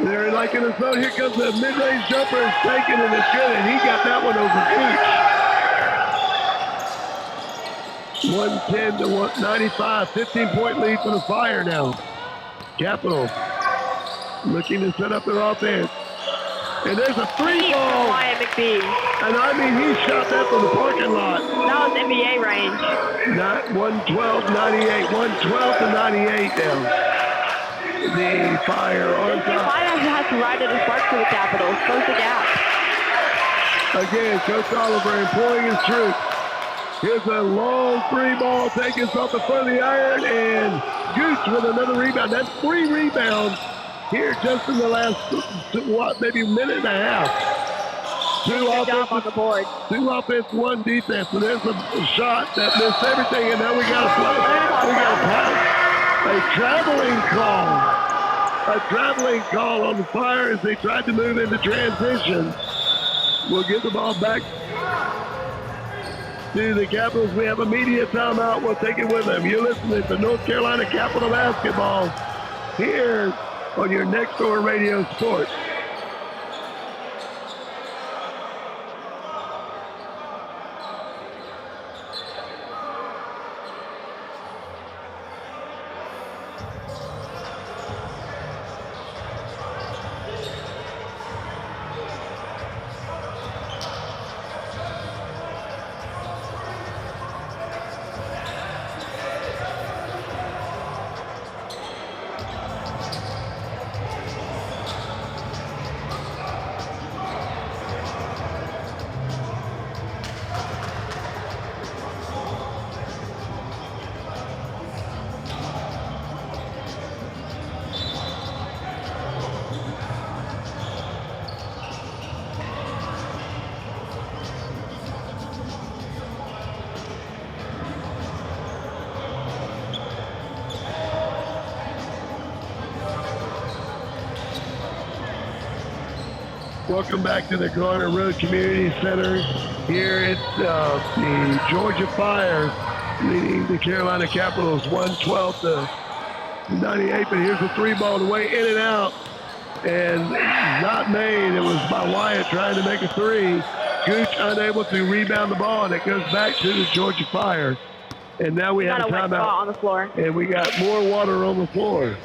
They're like in the zone. Here comes the mid-range jumper. It's taken and it's good. And he got that one over Gooch. 110-95. 15-point lead for the Fire now. Capitals looking to set up their offense. And there's a three ball. Wyatt McBee. And I mean, he shot that from the parking lot. That was NBA range. 112-98. 112-98 now. The Fire on top. Fire has to ride it as spark for the Capitals. Close the gap. Again, Coach Oliver employing his troops. Here's a long three ball taken off the front of the iron, and Gooch with another rebound. That's 3 rebounds here just in the last, maybe minute and a half. 2 offense on the board. 2 offense, 1 defense. And there's a shot that missed everything, and now we got to play. We got to pass. A traveling call on the Fire as they tried to move into transition. We'll get the ball back to the Capitals. We have a media timeout. We'll take it with them. You're listening to North Carolina Capital Basketball here on your Next Door Radio Sports. Welcome back to the Garner Road Community Center. Here at the Georgia Fire leading the Carolina Capitals 112-95. 98, but here's the 3-ball the way in and out. And not made. It was by Wyatt trying to make a 3. Gooch unable to rebound the ball, and it goes back to the Georgia Fire. And now we have a timeout on the floor. And we got more water on the floor.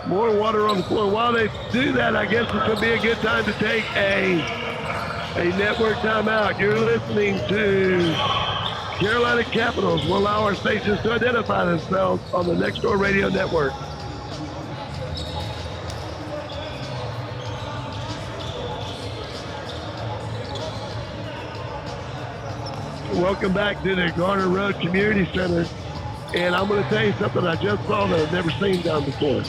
More water on the floor. While they do that, I guess it's going to be a good time to take a network timeout. You're listening to Carolina Capitals. We'll allow our stations to identify themselves on the Next Door Radio Network. Welcome back to the Garner Road Community Center. And I'm going to tell you something I just saw that I've never seen done before.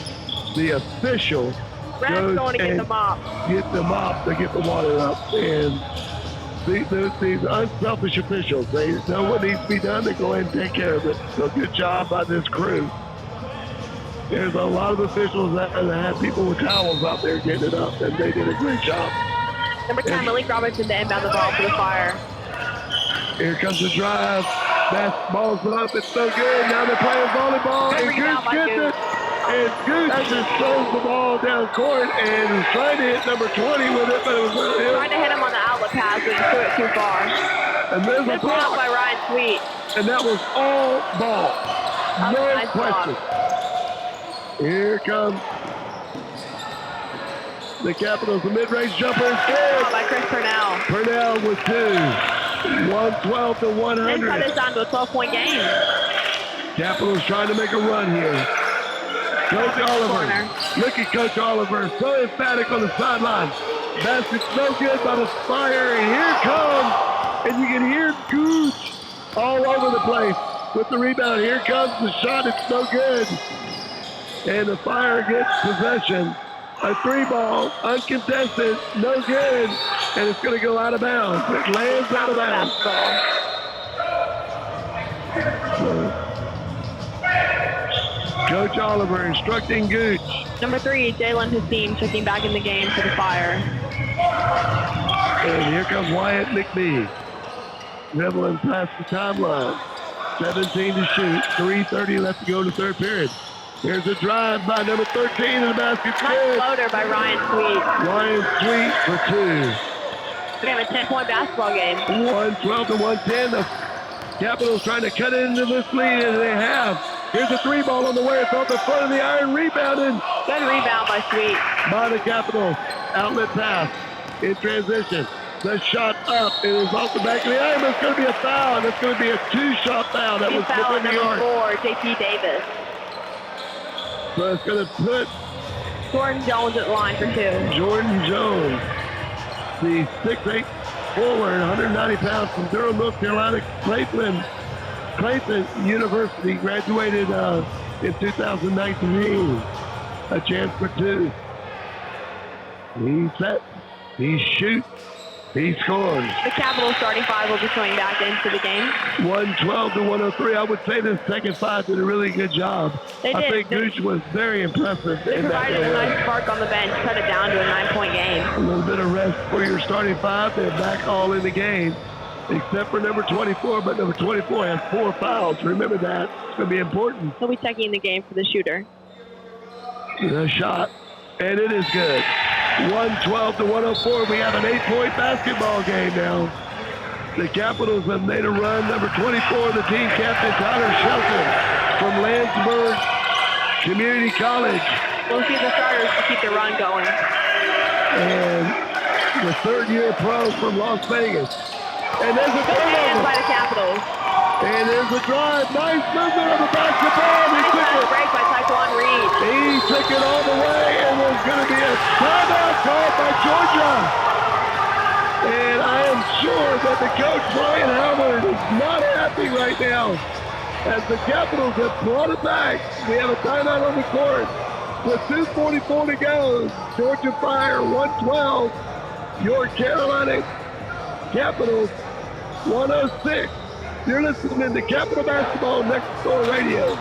The official goes going to get the mop. Get the mop to get the water up. And these unselfish officials, they know what needs to be done. They go ahead and take care of it. So good job by this crew. There's a lot of officials that had people with towels out there getting it up, and they did a great job. Number 10, Malik Robertson to inbound the ball for the Fire. Here comes the drive. Ball's up. It's so good. Now they're playing volleyball. And Gooch gets it. And Gooch just throws the ball down court and was trying to hit number 20 with it, but it was trying to hit him on the outlet pass, but he threw it too far. And there's a block by Ryan Sweet. And that was all ball. No nice question. Block. Here comes the Capitals. The mid-range jumper is good. By Chris Purnell. Purnell with 2. 112 to 100. They cut this down to a 12-point game. Capitals trying to make a run here. Coach Oliver. Look at Coach Oliver. So emphatic on the sideline. Basket's no good by the Fire. And here comes. And you can hear Gooch all over the place with the rebound. Here comes the shot. It's no good. And the Fire gets possession. A 3-ball, uncontested, no good, and it's going to go out of bounds. It lands out of bounds. Coach Oliver instructing Gooch. Number 3, Jalen Hassim checking back in the game for the Fire. And here comes Wyatt McBee. Dribbling past the timeline. 17 to shoot, 3:30 left to go in the third period. Here's a drive by number 13 in the basket. Nice floater by Ryan Sweet. Ryan Sweet for 2. We have a 10-point basketball game. 112 to 110. The Capitals trying to cut into this lead, and they have. Here's a 3-ball on the way. It's off the front of the iron. Rebounded. Good rebound by Sweet. By the Capitals. Outlet pass in transition. The shot up. It is off the back of the iron. It's going to be a foul. And it's going to be a 2-shot foul. That was within the arc. Number 4, J.P. Davis. So it's going to put Jordan Jones at the line for 2. Jordan Jones, the 6'8" forward, 190 pounds from Durham, North Carolina, Clayton University, graduated in 2019. A chance for 2. He's set. He shoots. He scores. The Capitals starting 5 will be coming back into the game. 112 to 103. I would say the second 5 did a really good job. They did. I think Gooch was very impressive. They provided a nice spark on the bench, cut it down to a 9-point game. A little bit of rest for your starting 5. They're back all in the game, except for number 24. But number 24 has 4 fouls. Remember that. It's going to be important. He'll be checking the game for the shooter. The shot, and it is good. 112 to 104. We have an 8-point basketball game now. The Capitals have made a run. Number 24, the team captain, Tyler Shelton from Landsberg Community College. We'll see the starters to keep the run going. And the third-year pro from Las Vegas. And there's a turnover by the Capitals. And there's a drive. Nice movement of the basketball. Nice break by Taekwon Reed. He took it all the way, and there's going to be a timeout called by Georgia. And I am sure that the coach, Brian Howard, is not happy right now. As the Capitals have brought it back, we have a timeout on the court. With 2:44 to go, Georgia Fire 112, your Carolina Capitals 106. You're listening to Capital Basketball Next Door Radio.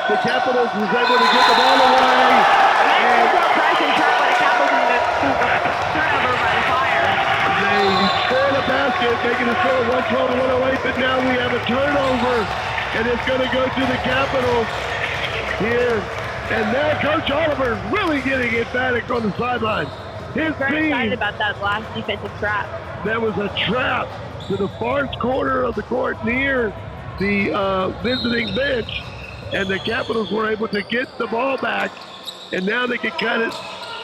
the Capitals was able to get the ball away. And pressure shot by the Capitals and the turnover by the Fire. They score the basket, making the score 112-108, but now we have a turnover, and it's going to go to the Capitals here. And now Coach Oliver is really getting emphatic on the sideline. His Very team, excited about that last defensive trap. that was a trap to the far corner of the court near the visiting bench, and the Capitals were able to get the ball back, and now they can cut it.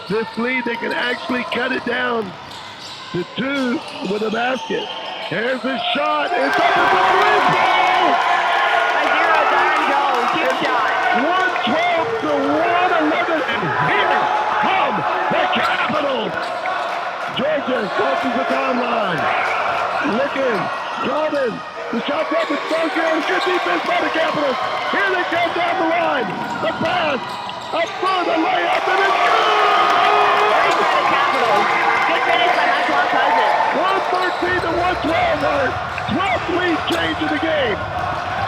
This lead, they can actually cut it down to 2 with a basket. Here's a shot. It's up for the whistle. By 0, Darren Jones. Huge shot. 112-111, and here come the Capitals. Georgia crosses the timeline. Looking, Jordan. The shot's up, it's so good. Good defense by the Capitals. Here they come down the line. The pass, up front, the layup, and it's good! Great by the Capitals. Good finish by Michael Cousins. 113-112, our 12th lead change in the game.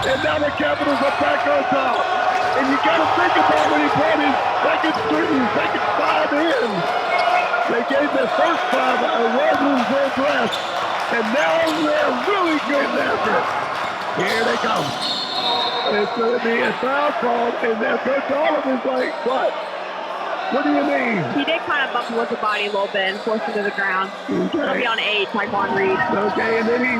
And now the Capitals are back on top. And you got to think about when he brought his second 5 in. They gave their first 5 a well-deserved rest. And now they're really good after it. Here they come. It's going to be a foul call, and then Coach Oliver's like, what? What do you mean? He did kind of bump him with the body a little bit and force him to the ground. Okay. He'll be on 8, Taekwon Reed. Okay, and then he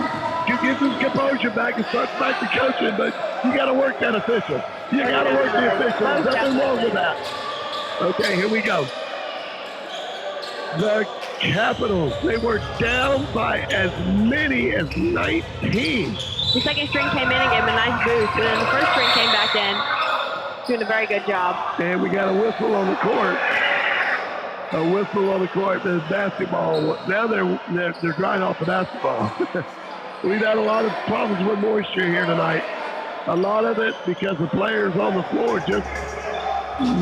gets his composure back and starts back to coaching, but you got to work that official. You got to work the official. There's nothing wrong with that. Okay, here we go. The Capitals, they were down by as many as 19. The second string came in and gave him a nice boost, but then the first string came back in, doing a very good job. And we got a whistle on the court. A whistle on the court. There's basketball. Now they're drying off the basketball. We've had a lot of problems with moisture here tonight. A lot of it because the players on the floor just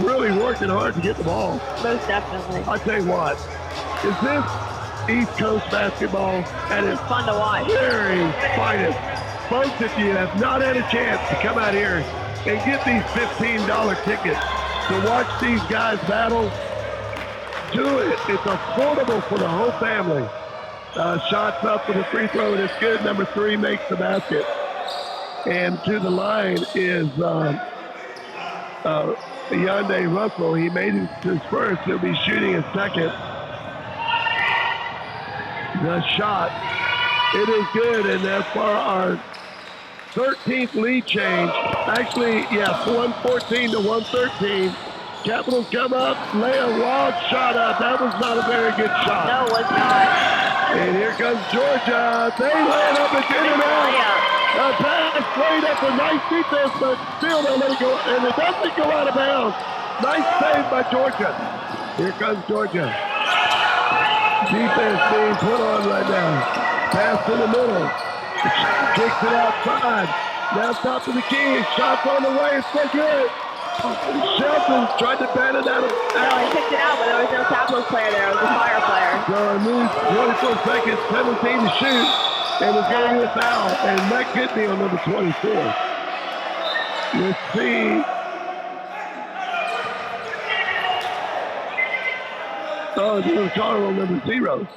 really working hard to get the ball. Most definitely. I tell you what, is this East Coast basketball at its Fun to watch. very finest? Folks, if you have not had a chance to come out here and get these $15 tickets to watch these guys battle, do it. It's affordable for the whole family. Shots up for the free throw, and it's good. Number 3 makes the basket. And to the line is Yonde Russell. He made his first. He'll be shooting his second. The shot. It is good, and that's for our 13th lead change. Actually, 114-113. Capitals come up, lay a wild shot up. That was not a very good shot. No, it was not. And here comes Georgia. They lay it up and get it out. A pass played up a nice defense, but still they let it go, and it doesn't go out of bounds. Nice save by Georgia. Here comes Georgia. Defense being put on right now. Pass to the middle. Kicks it outside. Now top of the key. Shots on the way. It's so good. Shelton tried to bat it out. No, he picked it out, but there was no Capitals player there. It was a Fire player. So a new 24 seconds, 17 to shoot. And it's going to be a foul. And that could be on number 24. Let's see. Oh, it's going to call on number 0.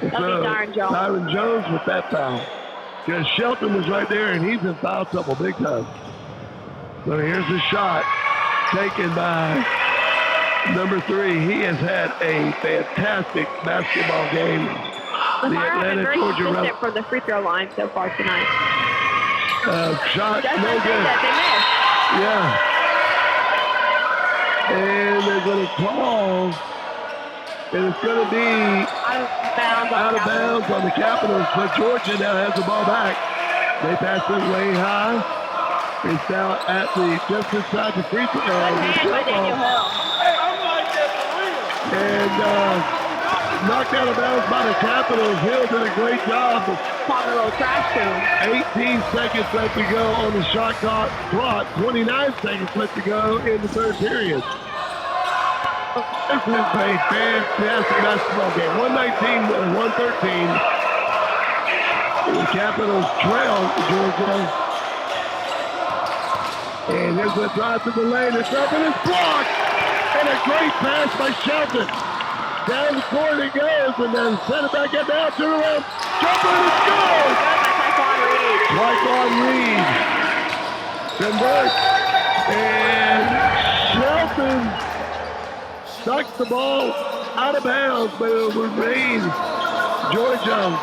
That'll be Darren Jones. Darren Jones with that foul. Because Shelton was right there, and he's in foul trouble big time. So here's the shot taken by number 3. He has had a fantastic basketball game. The Fire have been very consistent from the free throw line so far tonight. Shot, Just no good. that Yeah. And they're going to call, and it's going to be out of bounds on the Capitals, but Georgia now has the ball back. They pass it way high. It's now at just inside the free throw. And knocked out of bounds by the Capitals. Hill did a great job. Talking a little trash to him. 18 seconds left to go on the shot clock. 29 seconds left to go in the third period. This is a fantastic basketball game. 119-113. The Capitals trail Georgia. And here's the drive to the lane. It's up and it's blocked. And a great pass by Shelton. Down the court it goes, and then send it back up now, turn around, jumper, and it's good! Taquan Reed converts, and Shelton sucks the ball out of bounds, but it will remain Georgia.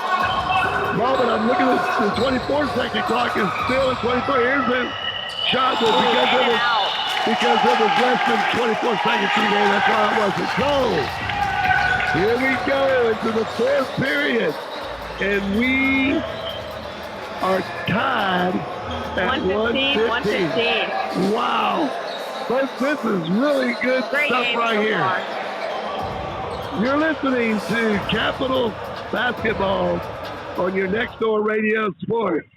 Moment, I'm looking at the 24-second clock is still at 24. Here's the shot because it was less than 24 seconds in the game. That's why it wasn't. So here we go into the fourth period, and we are tied at 115. Wow. Folks, this is really good stuff right here. You're listening to Capital Basketball on your Next Door Radio Sports.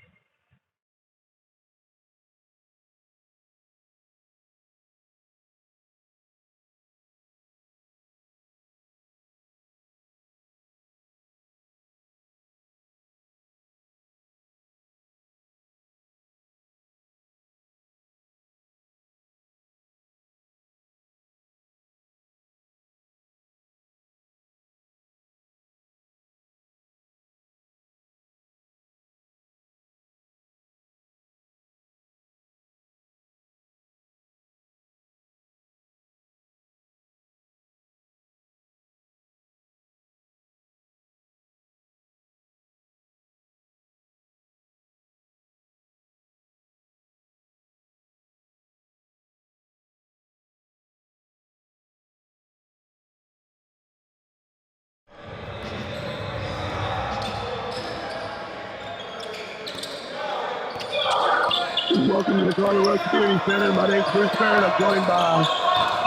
Welcome to the Garner Road Community Center. My name's Bruce Barrett. I'm joined by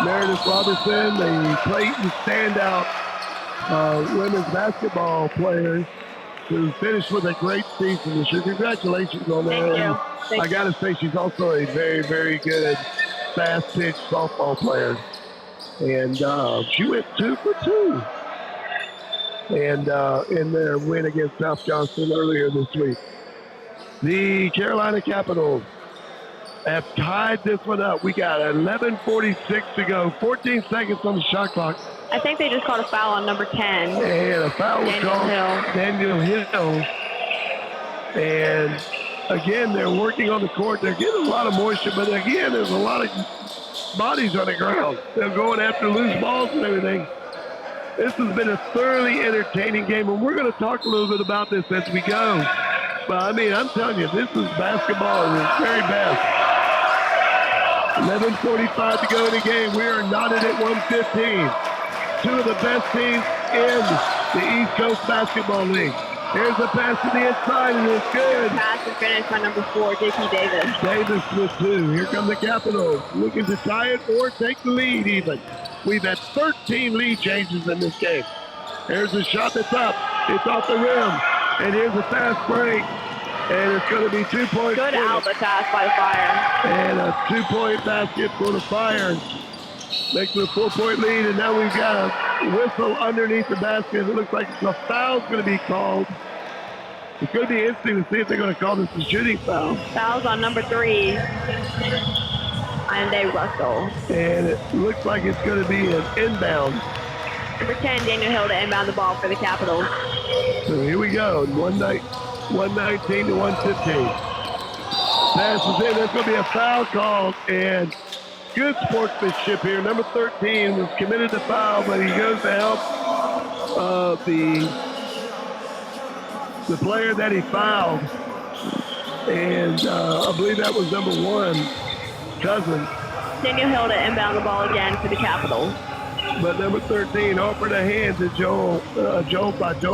Meredith Robertson, the Clayton standout women's basketball player who finished with a great season this year. Congratulations on that. Thank you. I got to say, she's also a very, very good fast-pitch softball player. And she went 2 for 2. And in their win against South Johnston earlier this week. The Carolina Capitals have tied this one up. We got 11:46 to go, 14 seconds on the shot clock. I think they just called a foul on number 10. And a foul was called Daniel Hill. And again, they're working on the court. They're getting a lot of moisture, but again, there's a lot of bodies on the ground. They're going after loose balls and everything. This has been a thoroughly entertaining game, and we're going to talk a little bit about this as we go. But, I mean, I'm telling you, this is basketball at its very best. 11:45 to go in the game. We are knotted at 115. Two of the best teams in the East Coast Basketball League. Here's a pass to the inside, and it's good. Pass is finished by number 4, J.P. Davis. Davis with 2. Here come the Capitals, looking to tie it or take the lead even. We've had 13 lead changes in this game. Here's a shot that's up. It's off the rim. And here's a fast break. And it's going to be 2 points. Good outlet pass by the Fire. And a 2-point basket for the Fire. Makes it a 4-point lead. And now we've got a whistle underneath the basket. It looks like a foul's going to be called. It's going to be interesting to see if they're going to call this a shooting foul. Foul's on number 3. Ande Russell. And it looks like it's going to be an inbound. Number 10, Daniel Hill to inbound the ball for the Capitals. So here we go. 119 to 115. Pass is in. There's going to be a foul called. And good sportsmanship here. Number 13 was committed to foul, but he goes to help the player that he fouled. And I believe that was number 1, Cousins. Daniel Hill to inbound the ball again for the Capitals. But number 13 offered a hand to Joel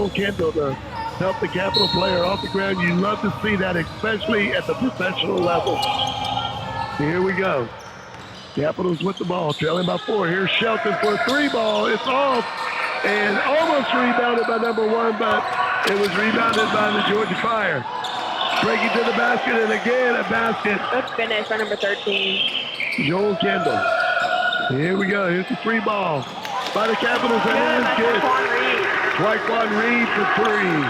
Kendall to help the Capital player off the ground. You love to see that, especially at the professional level. Here we go. Capitals with the ball, trailing by 4. Here's Shelton for a 3-ball. It's off and almost rebounded by number 1, but it was rebounded by the Georgia Fire. Breaking to the basket, and again a basket. Good finish by number 13. Joel Kendall. Here we go. Here's the 3-ball by the Capitals, and it is good. Taquan Reed for 3.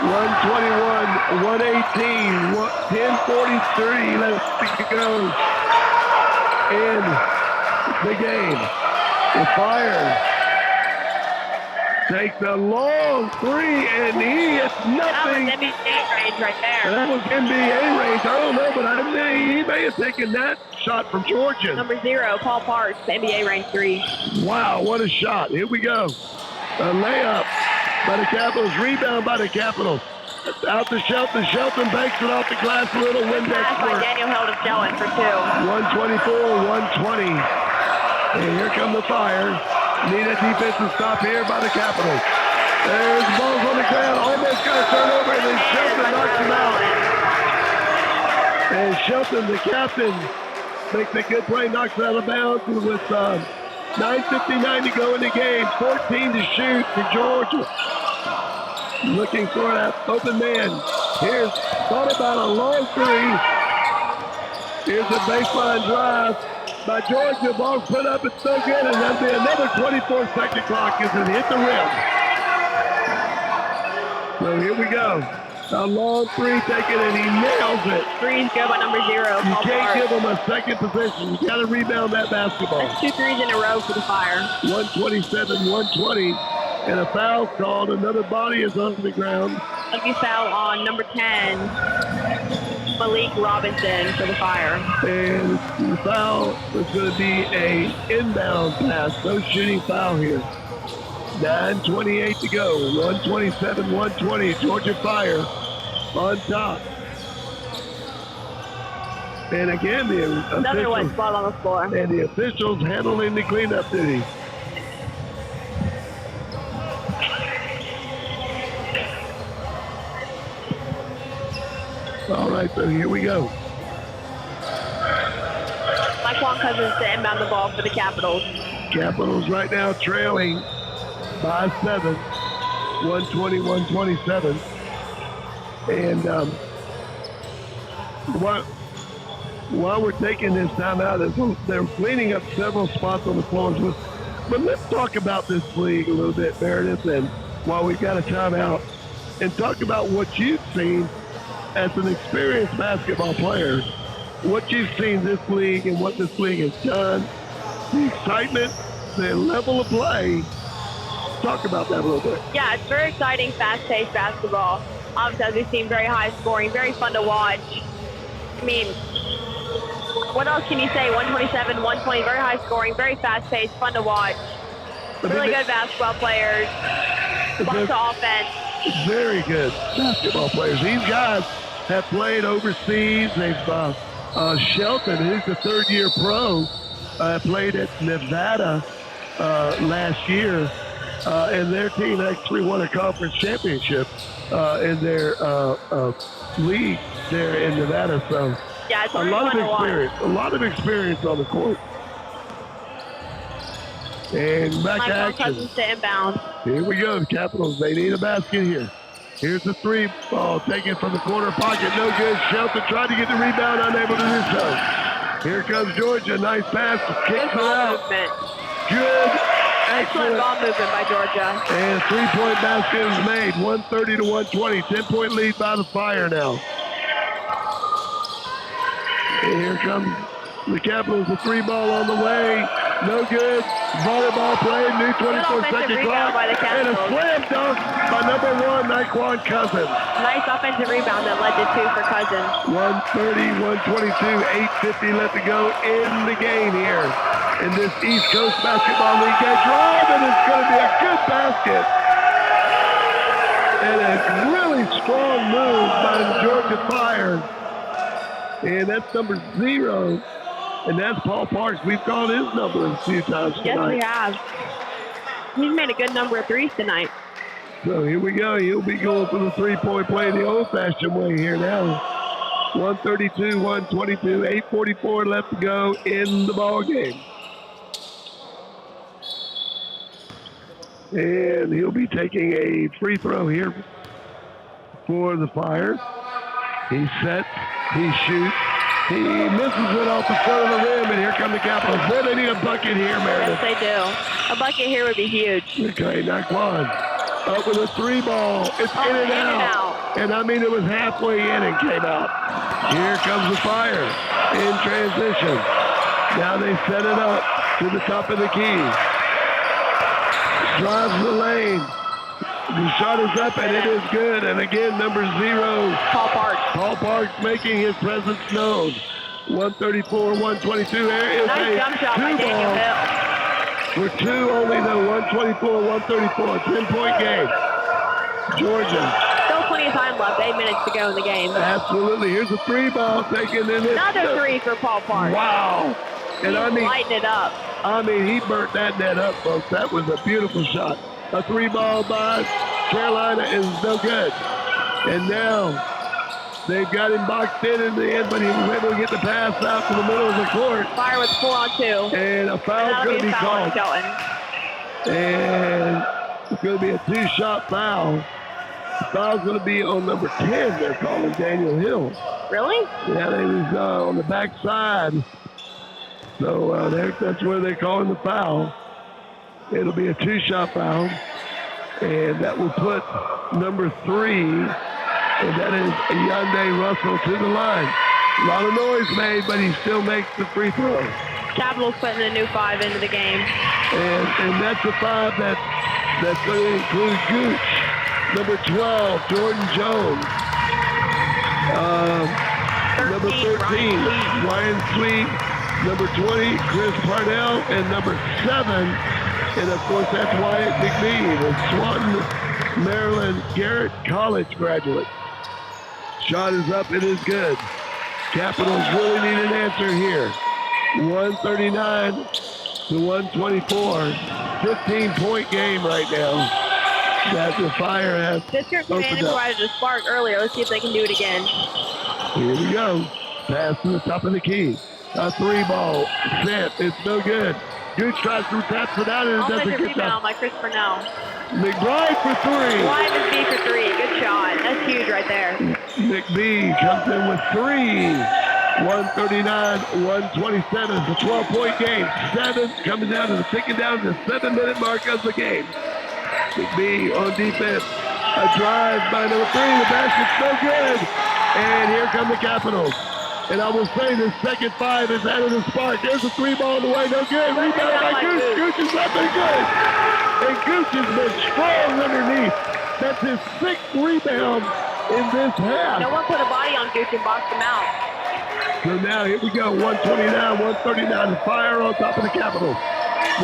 121, 118, 10:43. Let's go. in the game. The Fire takes a long three, and he hits nothing. That was NBA range right there. That was NBA range. I don't know, but I think he may have taken that shot from Georgia. Number 0, Paul Parks, NBA range 3. Wow, what a shot. Here we go. A layup by the Capitals. Rebound by the Capitals. Out to Shelton. Shelton banks it off the glass. A little Windex Pass by work. Daniel Held of Jelen for 2. 124, 120. And here come the Fire. Need a defensive stop here by the Capitals. There's the balls on the ground. Almost got a turnover, and then Shelton knocks him out. And Shelton, the captain, makes a good play, knocks it out of bounds with 9:59 to go in the game. 14 to shoot for Georgia. Looking for that open man. Here's thought about a long three. Here's a baseline drive by Georgia. Ball put up. It's so good, and that'll be another 24-second clock as it hit the rim. So here we go. A long three taken, and he nails it. Threes go by number 0, Paul You can't Parks. give him a second possession. You got to rebound that basketball. That's 2 threes in a row for the Fire. 127, 120, and a foul called. Another body is on the ground. Lucky foul on number 10, Malik Robinson for the Fire. And the foul is going to be a inbound pass. No shooting foul here. 9:28 to go. 127, 120. Georgia Fire on top. And again, Another wet spot on the floor. and the officials handling the cleanup duty. All right, so here we go. Laquan Cousins to inbound the ball for the Capitals. Capitals right now trailing by 7, 120, 127. And while we're taking this time out, they're cleaning up several spots on the floors. But let's talk about this league a little bit, Meredith, and while we've got a timeout, and talk about what you've seen as an experienced basketball player, what you've seen this league and what this league has done, the excitement, the level of play. Talk about that a little bit. Yeah, it's very exciting, fast-paced basketball. Obviously, as we've seen, very high scoring, very fun to watch. I mean, what else can you say? 127, 120, very high scoring, very fast-paced, fun to watch. Really good basketball players, lots of offense. Very good basketball players. These guys have played overseas. They've Shelton, who's the third-year pro, played at Nevada last year, and their team actually won a conference championship in their league there in Nevada. So yeah, it's a lot of experience on the court. And back to action. Cousins to inbound. Here we go, the Capitals. They need a basket here. Here's the three ball taken from the corner pocket. No good. Shelton tried to get the rebound, unable to do so. Here comes Georgia. Nice pass. Kicks it out. Movement. Good. Excellent ball movement by Georgia. And a three-point basket is made. 130 to 120. 10-point lead by the Fire now. And here comes the Capitals. The three ball on the way. No good. Volleyball play. New 24-second clock. And a slam dunk by number 1, Laquan Cousins. Nice offensive rebound that led to 2 for Cousins. 130, 122, 8:50 left to go in the game here in this East Coast Basketball League. They drive, and it's going to be a good basket. And a really strong move by the Georgia Fire. And that's number 0. And that's Paul Parks. We've called his number a few times tonight. Yes, we have. He's made a good number of threes tonight. So here we go. He'll be going for the three-point play the old-fashioned way here now. 132, 122, 8:44 left to go in the ball game. And he'll be taking a free throw here for the Fire. He sets, he shoots. He misses it off the front of the rim, and here come the Capitals. Boy, they need a bucket here, Meredith. Yes, they do. A bucket here would be huge. Okay, Laquan up with a three ball. It's in and out. And I mean, it was halfway in and came out. Here comes the Fire in transition. Now they set it up to the top of the key. Drives the lane. The shot is up, and it is good. And again, number 0, Paul Parks. Paul Parks making his presence known. 134, 122. There is Nice a jump shot by Daniel two-ball. Hill. For 2 only, though. 124, 134. 10-point game. Georgia. Still plenty of time left. 8 minutes to go in the game. Absolutely. Here's a 3-ball taken in it. Another 3 for Paul Parks. Wow. And He's lighting it up. he burnt that net up, folks. That was a beautiful shot. A 3-ball by Carolina is no good. And now they've got him boxed in the end, but he was able to get the pass out to the middle of the court. Fire with 4-on-2. And a foul's going to be called. And it's going to be a 2-shot foul. The foul's going to be on number 10. They're calling Daniel Hill. Really? Yeah, they was on the backside. So that's where they're calling the foul. It'll be a 2-shot foul. And that will put number 3, and that is Yande Russell, to the line. A lot of noise made, but he still makes the free throw. Capitals putting a new 5 into the game. And that's a 5 that's going to include Gooch. Number 12, Jordan Jones. Number 13, Ryan Sweet. Number 20, Chris Parnell. And number 7, and of course that's Wyatt McBee, the Swanton, Maryland Garrett College graduate. Shot is up, it is good. Capitals really need an answer here. 139 to 124. 15-point game right now. That the Fire has District opened Command up. provided a spark earlier. Let's see if they can do it again. Here we go. Pass to the top of the key. A 3-ball set. It's no good. Gooch tries to tap it out, and it doesn't Offensive get rebound down. by Chris Purnell. McBride for 3. Wyman B for 3. Good shot. That's huge right there. McBee comes in with 3. 139, 127. It's a 12-point game. 7 coming down to the ticking down to the 7-minute mark of the game. McBee on defense. A drive by number 3. The basket's no good. And here come the Capitals. And I will say the second 5 is out of the spark. There's a 3-ball in the way. No good. Rebound by Gooch. Gooch is up and good. And Gooch has been strong underneath. That's his 6th rebound in this half. No one put a body on Gooch and boxed him out. So now here we go. 129, 139. The Fire on top of the Capitals.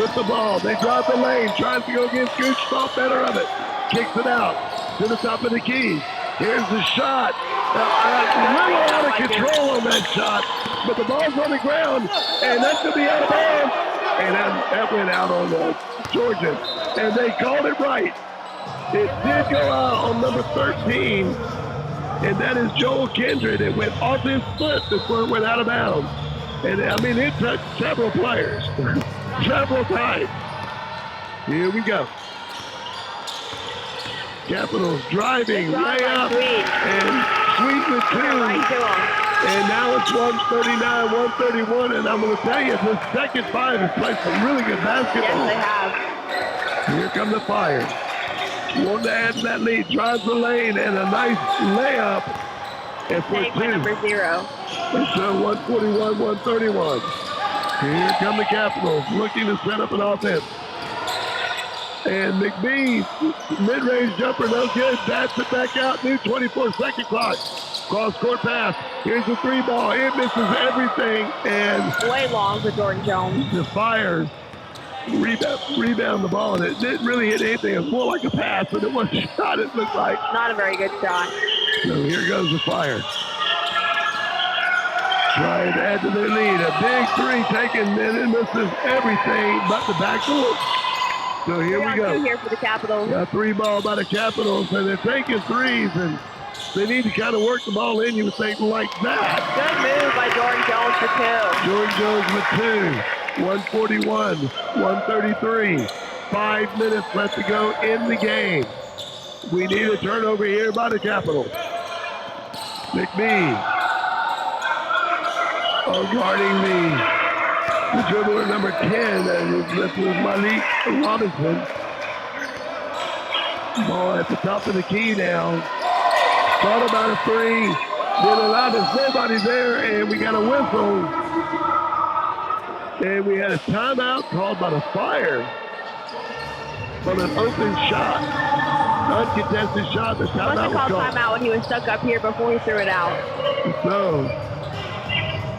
With the ball. They drive the lane. Tries to go against Gooch. Thought better of it. Kicks it out to the top of the key. Here's the shot. A little out of control on that shot, but the ball's on the ground, and that's going to be out of bounds. And that went out on Georgia, and they called it right. It did go out on number 13, and that is Joel Kindred. It went off his foot before it went out of bounds. And, I mean, it touched several players, several times. Here we go. Capitals driving, layup, and Sweet with 2. And now it's 139, 131, and I'm going to tell you, this second 5 has played some really good basketball. Yes, they have. Here come the Fire. One to add to that lead, drives the lane, and a nice layup. And for Take by 2. number 0. It's 141, 131. Here come the Capitals, looking to set up an offense. And McBee, mid-range jumper, no good. Bats it back out. New 24-second clock. Cross-court pass. Here's the 3-ball. It misses everything. And way long for Jordan Jones. The Fire rebound the ball, and it didn't really hit anything. It was more like a pass, but it wasn't a shot, it looked like. Not a very good shot. So here goes the Fire. Trying to add to their lead. A big 3 taken, and it misses everything but the backboard. So here we go. 3-on-2 here for the Capitals. A 3-ball by the Capitals, and they're taking 3s, and they need to kind of work the ball in, you would think, like that. Good move by Jordan Jones for 2. Jordan Jones with 2. 141, 133. 5 minutes left to go in the game. We need a turnover here by the Capitals. McBee guarding the dribbler number 10, and this was Malik Robinson. Ball at the top of the key now. Thought about a 3. Didn't allow, there's nobody there, and we got a whistle. And we had a timeout called by the Fire on an open shot. Uncontested shot. The timeout Must have was called called. timeout when he was stuck up here before he threw it out.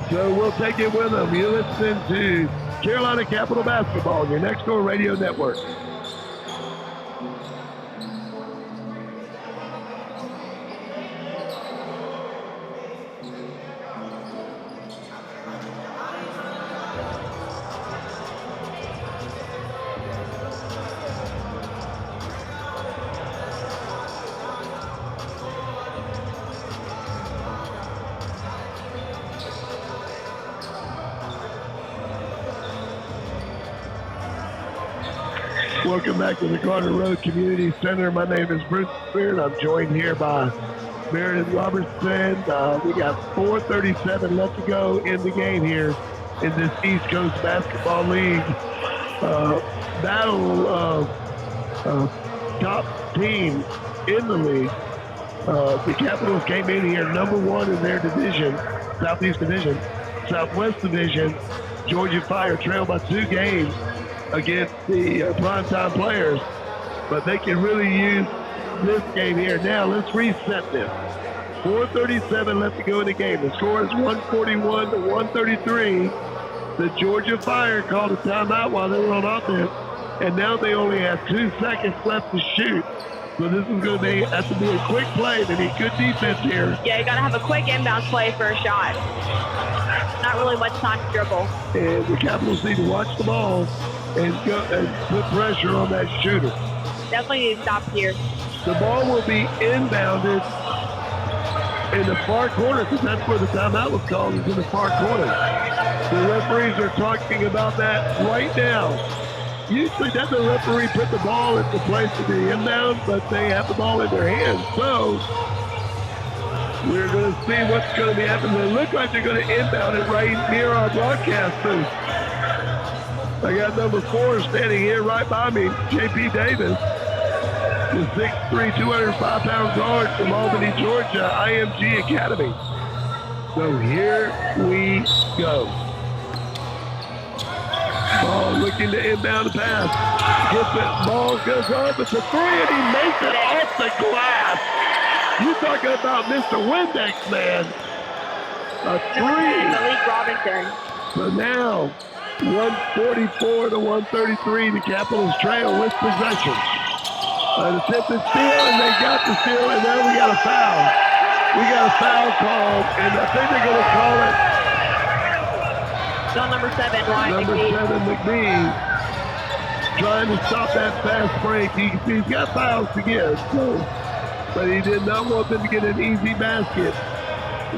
So we'll take it with them. You're listening to Carolina Capital Basketball, your Next Door Radio Network. Welcome back to the Garden Road Community Center. My name is Bruce Spear, and I'm joined here by Meredith Robertson. We got 4:37 left to go in the game here in this East Coast Basketball League. Battle of top teams in the league. The Capitals came in here number one in their division, Southeast Division. Southwest Division, Georgia Fire trailed by 2 games against the primetime players, but they can really use this game here. Now let's reset this. 4:37 left to go in the game. The score is 141 to 133. The Georgia Fire called a timeout while they were on offense, and now they only have 2 seconds left to shoot. So this is going to have to be a quick play. They need good defense here. Yeah, you got to have a quick inbound play for a shot. Not really much time to dribble. And the Capitals need to watch the ball and go and put pressure on that shooter. Definitely need to stop here. The ball will be inbounded in the far corner, because that's where the timeout was called, is in the far corner. The referees are talking about that right now. Usually doesn't the referee put the ball at the place to be inbound, but they have the ball in their hands. So we're going to see what's going to be happening. It looks like they're going to inbound it right near our broadcast booth. I got number 4 standing here right by me, J.P. Davis, the 6'3", 205-pound guard from Albany, Georgia, IMG Academy. So here we go. Ball looking to inbound the pass. Gets it, ball goes up, it's a 3, and he makes it off the glass. You talking about Mr. Windex, man. A 3. Malik Robinson. So now, 144 to 133, the Capitals trail with possession. An attempted steal, and they got the steal, and now we got a foul. We got a foul called, and I think they're going to call it. It's on number 7, Ryan Number McBee. 7, McBee, trying to stop that fast break. He's got fouls to give, so, but he did not want them to get an easy basket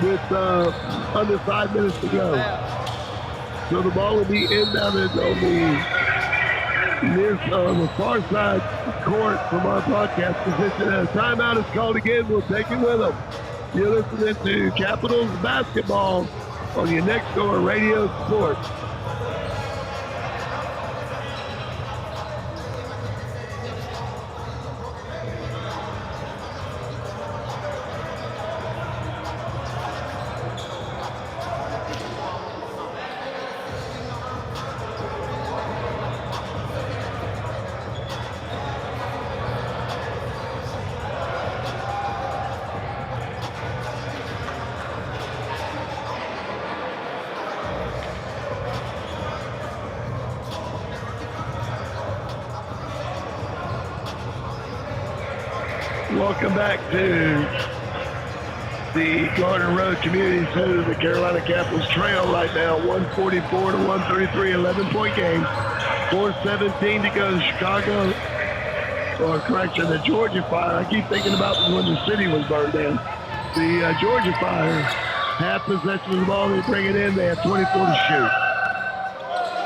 with under 5 minutes to go. So the ball will be inbounded on the far side court from our broadcast position. And a timeout is called again. We'll take it with them. You're listening to Capitals Basketball on your Next Door Radio Sports. Welcome back to the Garden Road Community Center. The Carolina Capitals trail right now, 144 to 133, 11-point game. 4:17 to go. Chicago, or correction, the Georgia Fire. I keep thinking about when the city was burned down. The Georgia Fire have possession of the ball. They bring it in. They have 24 to shoot.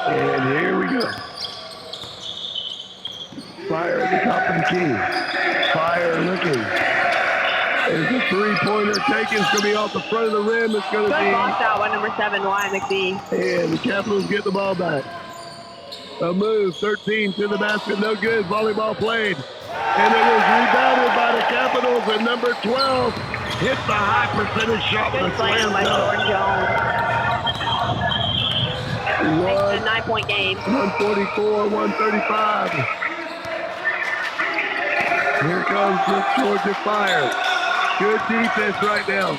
And here we go. Fire at the top of the key. Fire looking. There's a 3-pointer taken. It's going to be off the front of the rim. It's going to be... Good box out by number 7, Ryan McBee. And the Capitals get the ball back. A move, 13 to the basket. No good. Volleyball played. And it was rebounded by the Capitals. And number 12 hits a high percentage shot with a Good slam slam by dunk. Jordan Jones. Makes it a 9-point game. 144, 135. Here comes the Georgia Fire. Good defense right now.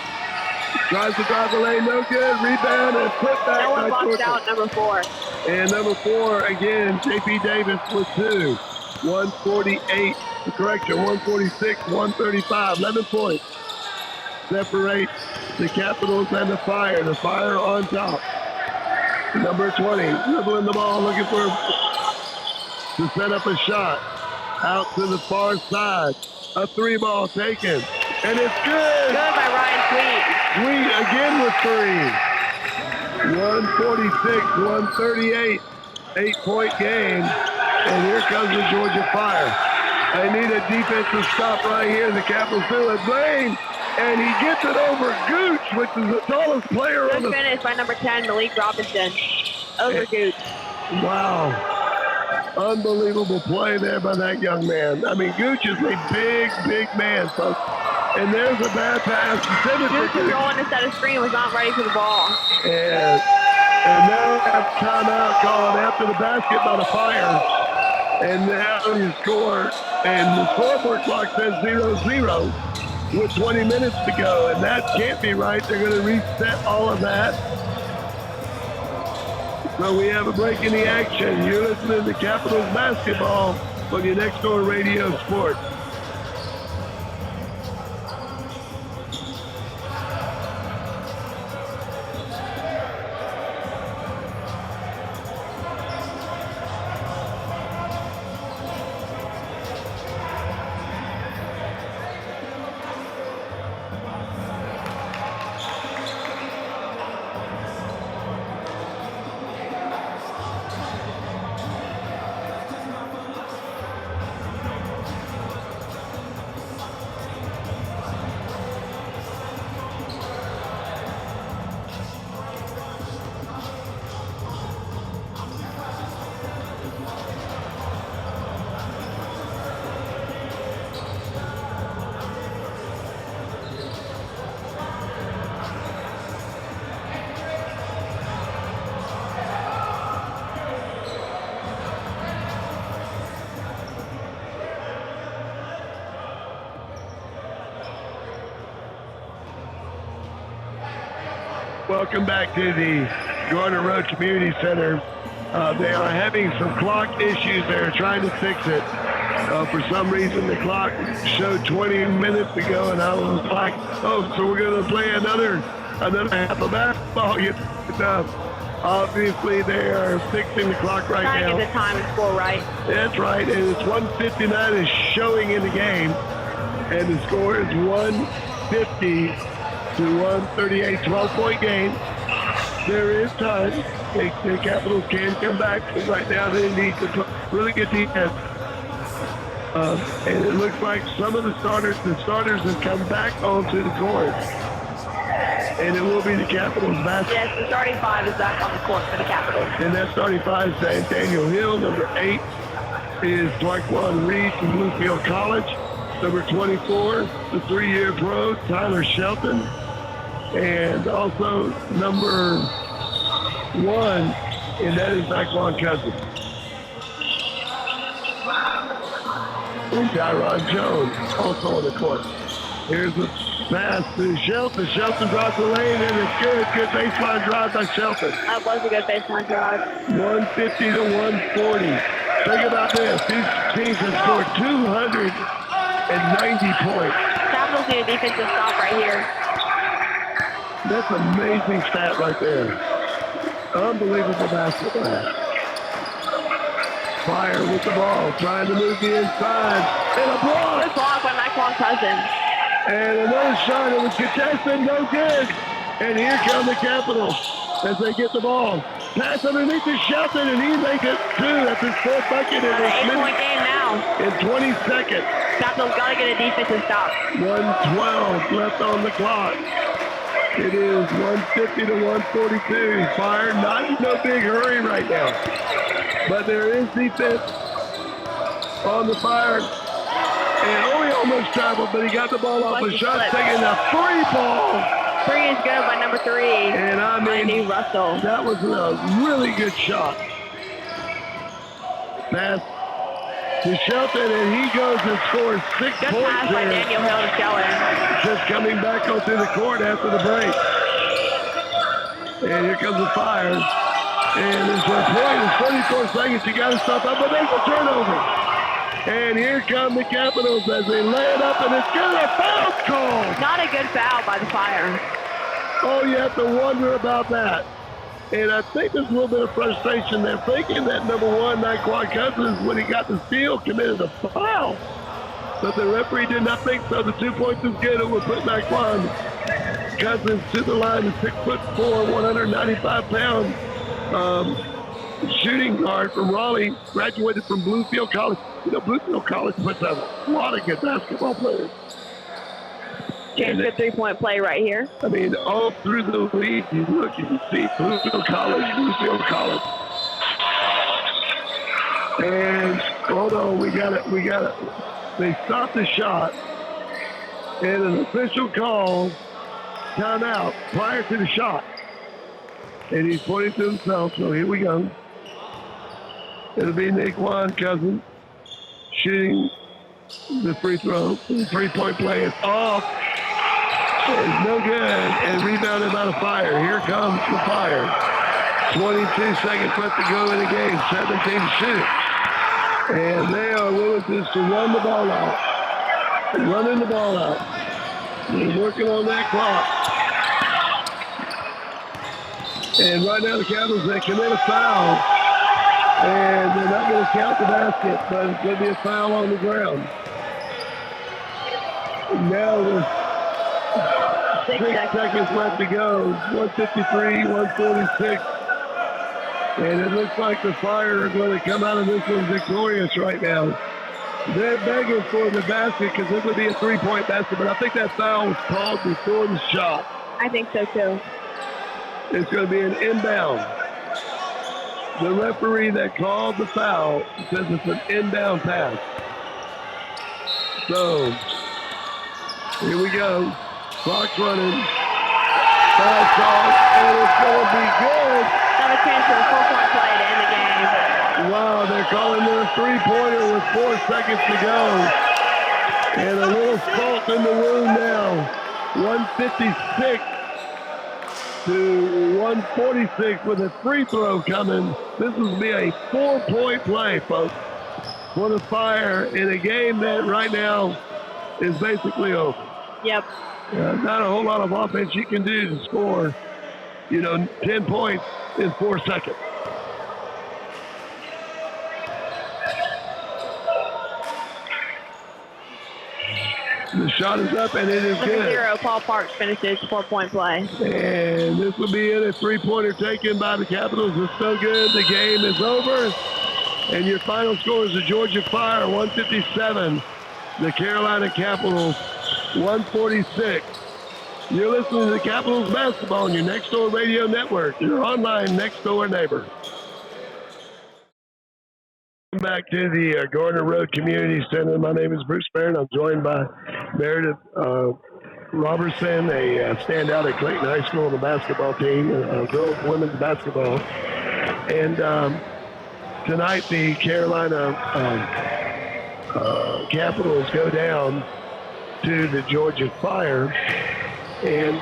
Tries to drive the lane, no good. Rebound and put back. No one by boxed Georgia. out number 4. And number 4, again, J.P. Davis with 2. 148, correction, 146, 135. 11 points separate the Capitals and the Fire. The Fire on top. Number 20, dribbling the ball, looking to set up a shot. Out to the far side. A 3-ball taken. And it's good. Good by Ryan Sweet. Sweet again with 3. 146, 138. 8-point game. And here comes the Georgia Fire. They need a defensive stop right here. The Capitals do it. Blaine. And he gets it over Gooch, which is the tallest player on the... Good finish by number 10, Malik Robinson. Over Gooch. Wow. Unbelievable play there by that young man. I mean, Gooch is a big, big man, folks. And there's a bad pass. Gooch was rolling to set a screen, was not ready for the ball. And now we have timeout called after the basket by the Fire. And now you score. And the scoreboard clock says 0-0 with 20 minutes to go. And that can't be right. They're going to reset all of that. So we have a break in the action. You're listening to Capitals basketball on your Next Door Radio Sports. Welcome back to the Garner Road Community Center. They are having some clock issues. They're trying to fix it. For some reason, the clock showed 20 minutes ago, and I was like, oh, so we're going to play another half of basketball. Obviously, they are fixing the clock right now. Trying to get the time and score right. That's right, and it's 1:59 is showing in the game, and the score is 150 to 138, 12-point game. There is time. The Capitals can come back, but right now they need to really get defense. And it looks like some of the starters have come back onto the court. And it will be the Capitals basketball. Yes, the starting 5 is back on the court for the Capitals. And that starting 5 is Daniel Hill. Number 8 is Taquan Reed from Bluefield College. Number 24, the 3-year pro, Tyler Shelton. And also number 1, and that is Taquan Cousins. And Tyron Jones also on the court. Here's the pass to Shelton. Shelton drops the lane, and it's good. Good baseline drive by Shelton. That was a good baseline drive. 150 to 140. Think about this. These teams have scored 290 points. Capitals need a defensive stop right here. That's an amazing stat right there. Unbelievable basketball. Fire with the ball, trying to move the inside. And a block. Good block by Taquan Cousins. And another shot. It was contested, no good. And here come the Capitals as they get the ball. Pass underneath to Shelton, and he makes it 2. That's his 4th bucket in An 8-point game now. In 20 seconds. Capitals got to get a defensive stop. 1:12 left on the clock. It is 150 to 142. Fire not in no big hurry right now. But there is defense on the Fire. And he almost traveled, but he got the ball off a shot, taking a 3-ball Three is good by number 3. And I mean, Russell. that was a really good shot. Pass to Shelton, and he goes and scores 6 Good points pass by there. Daniel Hill to Shelton. Just coming back onto the court after the break. And here comes the Fire. And there's a point in 34 seconds. You got to stop up, but there's a turnover. And here come the Capitals as they lay it up, and it's got a foul call. Not a good foul by the Fire. Oh, you have to wonder about that. And I think there's a little bit of frustration there, thinking that number 1, Naquan Cousins, when he got the steal, committed a foul. But the referee did not think so. The 2 points is good. It will put Naquan Cousins to the line, the 6'4", 195-pound shooting guard from Raleigh, graduated from Bluefield College. You know, Bluefield College puts a lot of good basketball players. Chance for 3-point play right here. I mean, all through the league, you look and you see Bluefield College. And hold on, we got it. They stopped the shot, and an official call timeout prior to the shot. And he's pointing to himself, so here we go. It'll be Naquan Cousins shooting the free throw. The 3-point play is off. It's no good, and rebounded by the Fire. Here comes the Fire. 22 seconds left to go in the game. 17 to shoot. And they are willing just to run the ball out. Running the ball out. They're working on that clock. And right now the Capitals, they commit a foul. And they're not going to count the basket, but it's going to be a foul on the ground. And now there's 6 seconds left to go. 153, 146. And it looks like the Fire are going to come out of this one victorious right now. They're begging for the basket because it would be a 3-point basket, but I think that foul was called before the shot. I think so too. It's going to be an inbound. The referee that called the foul says it's an inbound pass. So, here we go. Clock's running. Foul shot, and it's going to be good. Have a chance for a 4-point play to end the game. Wow, they're calling their 3-pointer with 4 seconds to go. And a little salt in the wound now. 156 to 146 with a free throw coming. This will be a 4-point play, folks, for the Fire in a game that right now is basically over. Yep. Not a whole lot of offense you can do to score, 10 points in 4 seconds. The shot is up, and it is good. 0. Paul Parks finishes 4-point play. And this will be in a 3-pointer taken by the Capitals. It's so good. The game is over. And your final score is the Georgia Fire, 157. The Carolina Capitals, 146. You're listening to the Capitals basketball on your Next Door Radio Network, your online Next Door neighbor. Back to the Gardner Road Community Center. My name is Bruce Barron. I'm joined by Meredith Robertson, a standout at Clayton High School on the basketball team, girls women's basketball. And tonight the Carolina Capitals go down to the Georgia Fire. And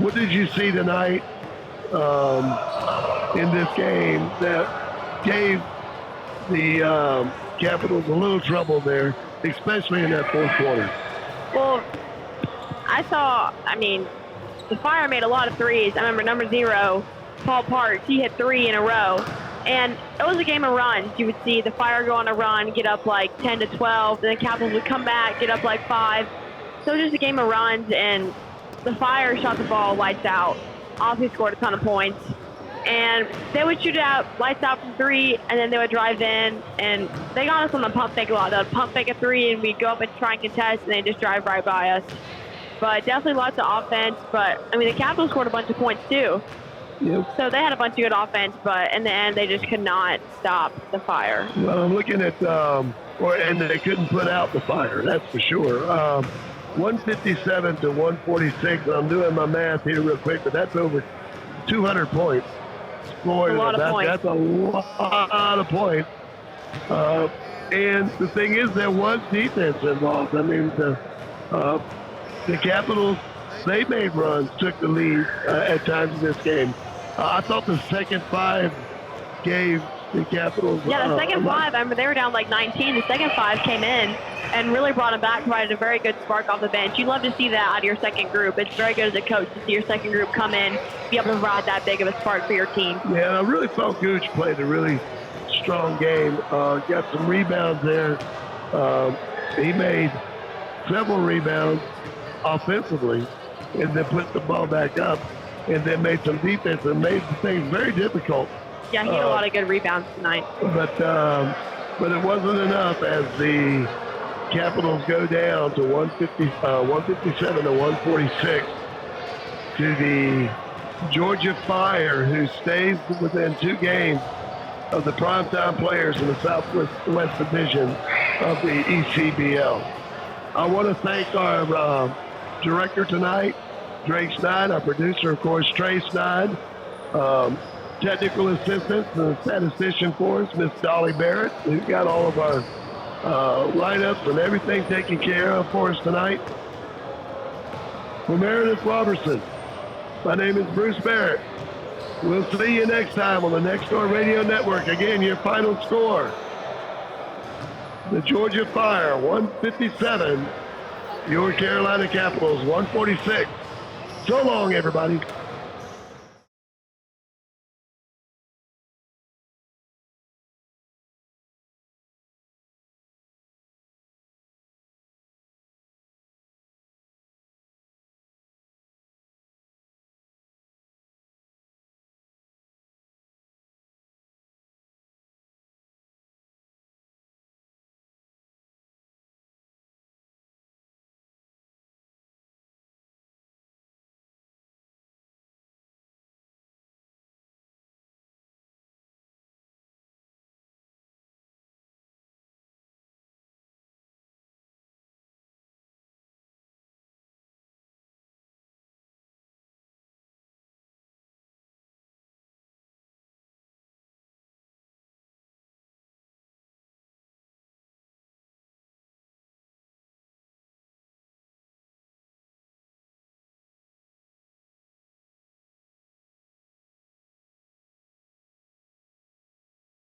what did you see tonight in this game that gave the Capitals a little trouble there, especially in that fourth quarter? Well, the Fire made a lot of threes. I remember number 0, Paul Parks, he hit 3 in a row. And it was a game of runs. You would see the Fire go on a run, get up like 10 to 12, then the Capitals would come back, get up like 5. So it was just a game of runs, and the Fire shot the ball lights out. Obviously scored a ton of points. And they would shoot it out, lights out from 3, and then they would drive in, and they got us on the pump fake a lot. They would pump fake a 3, and we'd go up and try and contest, and they just drive right by us. But definitely lots of offense. But, the Capitals scored a bunch of points, too. Yep. So they had a bunch of good offense, but in the end, they just could not stop the Fire. Well, I'm looking at, and they couldn't put out the Fire, that's for sure. 157 to 146. And I'm doing my math here real quick, but that's over 200 points scored. That's a lot of points. And the thing is, there was defense involved. I mean, the Capitals, they made runs, took the lead at times in this game. I thought the second five gave the Capitals. Yeah, the second five, I mean, they were down like 19. The second five came in and really brought them back, provided a very good spark off the bench. You love to see that out of your second group. It's very good as a coach to see your second group come in, be able to provide that big of a spark for your team. Yeah, and I really thought Gooch played a really strong game. Got some rebounds there. He made several rebounds offensively and then put the ball back up and then made some defense and made things very difficult. Yeah, he had a lot of good rebounds tonight. But it wasn't enough as the Capitals go down to 157 to 146 to the Georgia Fire, who stays within 2 games of the primetime players in the Southwest Division of the ECBL. I want to thank our director tonight, Drake Stein, our producer, of course, Trey Stein, technical assistants and statistician for us, Miss Dolly Barrett, who got all of our lineups and everything taken care of for us tonight. For Meredith Robertson, my name is Bruce Barrett. We'll see you next time on the Next Door Radio Network. Again, your final score, the Georgia Fire, 157, your Carolina Capitals, 146. So long, everybody.